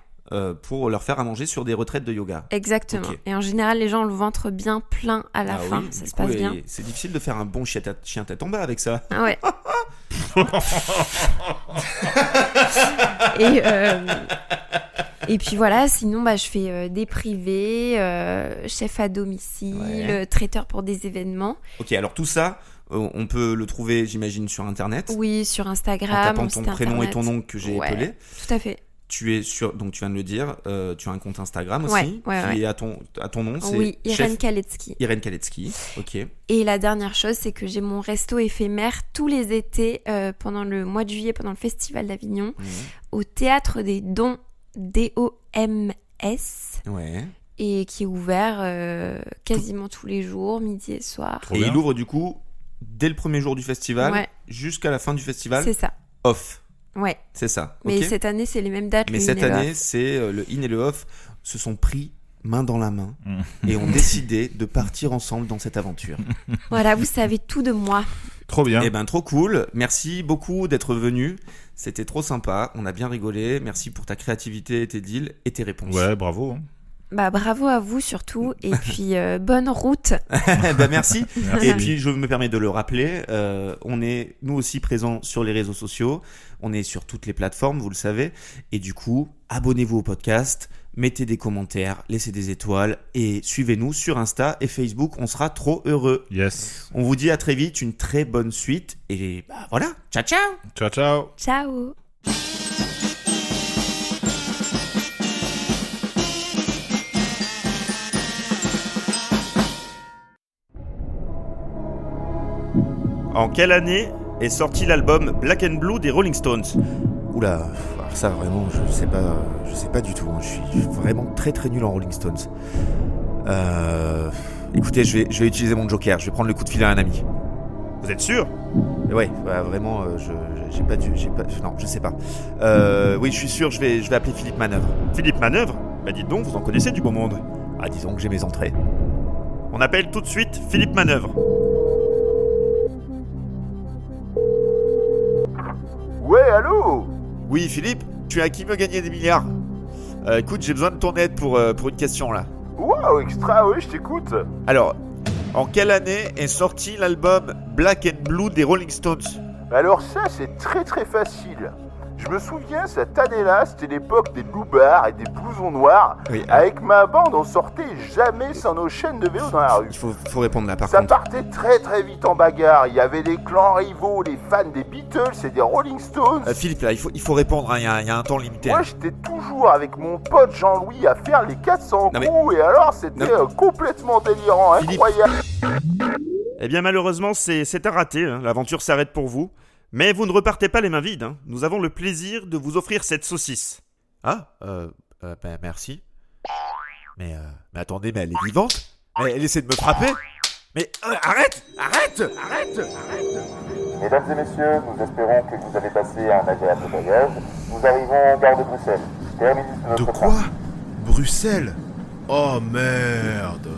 pour leur faire à manger sur des retraites de yoga. exactement. Ok. Et en général, les gens ont le ventre bien plein à la fin. Oui, Ça du se coup, passe bien. c'est difficile de faire un bon chien tête en bas avec ça. Ah ouais. Et puis voilà, sinon je fais des privés, chef à domicile, traiteur pour des événements. Ok, alors tout ça, on peut le trouver, j'imagine, sur Internet. Oui, sur En Instagram. tapant ton prénom Internet. et ton nom que j'ai épelé. Tout à fait. Tu es sur, donc tu viens de le dire, tu as un compte Instagram aussi, Ouais. qui est à ton nom, c'est Oui, Irène Chef Kaletsky. Irène Kaletsky. Ok. Et la dernière chose, c'est que j'ai mon resto éphémère tous les étés pendant le mois de juillet, pendant le Festival d'Avignon, au Théâtre des Dons, D-O-M-S, Ouais. et qui est ouvert quasiment tous les jours, midi et soir. Trop Et bien. il ouvre du coup dès le premier jour du festival Ouais. jusqu'à la fin du festival. C'est ça. Off. Ouais. C'est ça. Mais ok. cette année, c'est les mêmes dates. Mais le cette in et le année, off. c'est le in et le off se sont pris main dans la main Mm. et ont décidé de partir ensemble dans cette aventure. Voilà, vous savez tout de moi. Trop bien. Eh ben trop cool. Merci beaucoup d'être venu. C'était trop sympa. On a bien rigolé. Merci pour ta créativité, tes deals et tes réponses. Ouais, bravo. hein. Bravo à vous surtout. Et puis, bonne route. Bah, merci. Merci. Et puis je me permets de le rappeler, on est nous aussi présents sur les réseaux sociaux, on est sur toutes les plateformes, vous le savez, et du coup, abonnez-vous au podcast, mettez des commentaires, laissez des étoiles et suivez-nous sur Insta et Facebook, on sera trop heureux. Yes. On vous dit à très vite, une très bonne suite et voilà, ciao ciao. Ciao, ciao. Ciao. En quelle année est sorti l'album Black and Blue des Rolling Stones? Oula, alors ça vraiment, je sais pas du tout. Je suis vraiment très très nul en Rolling Stones. Écoutez, je vais utiliser mon joker. Je vais prendre le coup de fil à un ami. Vous êtes sûr? Ouais, vraiment, non, je sais pas. Oui, je suis sûr. Je vais appeler Philippe Manœuvre. Philippe Manœuvre? Bah dites donc, vous en connaissez du beau monde. Ah, disons que j'ai mes entrées. On appelle tout de suite Philippe Manœuvre. Ouais, allô? Oui, Philippe, tu es à qui me gagner des milliards? Écoute, j'ai besoin de ton aide pour une question là. Waouh, extra, oui, je t'écoute. Alors, en quelle année est sorti l'album Black and Blue des Rolling Stones? Alors ça, c'est très très facile. Je me souviens, cette année-là, c'était l'époque des loupards et des blousons noirs. Oui, Avec ma bande, on sortait jamais sans nos chaînes de vélo dans la rue. il faut répondre là par Ça contre. partait très très vite en bagarre. Il y avait des clans rivaux, les fans des Beatles et des Rolling Stones. Philippe, là, il faut répondre, hein, il y a un temps limité. Moi, j'étais toujours avec mon pote Jean-Louis à faire les 400 Non, mais- coups. Et alors, c'était Non. complètement délirant, Philippe. incroyable. Eh bien, malheureusement, c'est un raté. Hein. L'aventure s'arrête pour vous. Mais vous ne repartez pas les mains vides. Hein. Nous avons le plaisir de vous offrir cette saucisse. Ah, merci. Mais attendez, mais elle est vivante? Mais elle essaie de me frapper? Mais arrête! Mesdames et messieurs, nous espérons que vous avez passé un agréable voyage. Nous arrivons en gare de Bruxelles, terminus de De notre quoi? Bruxelles? Oh merde!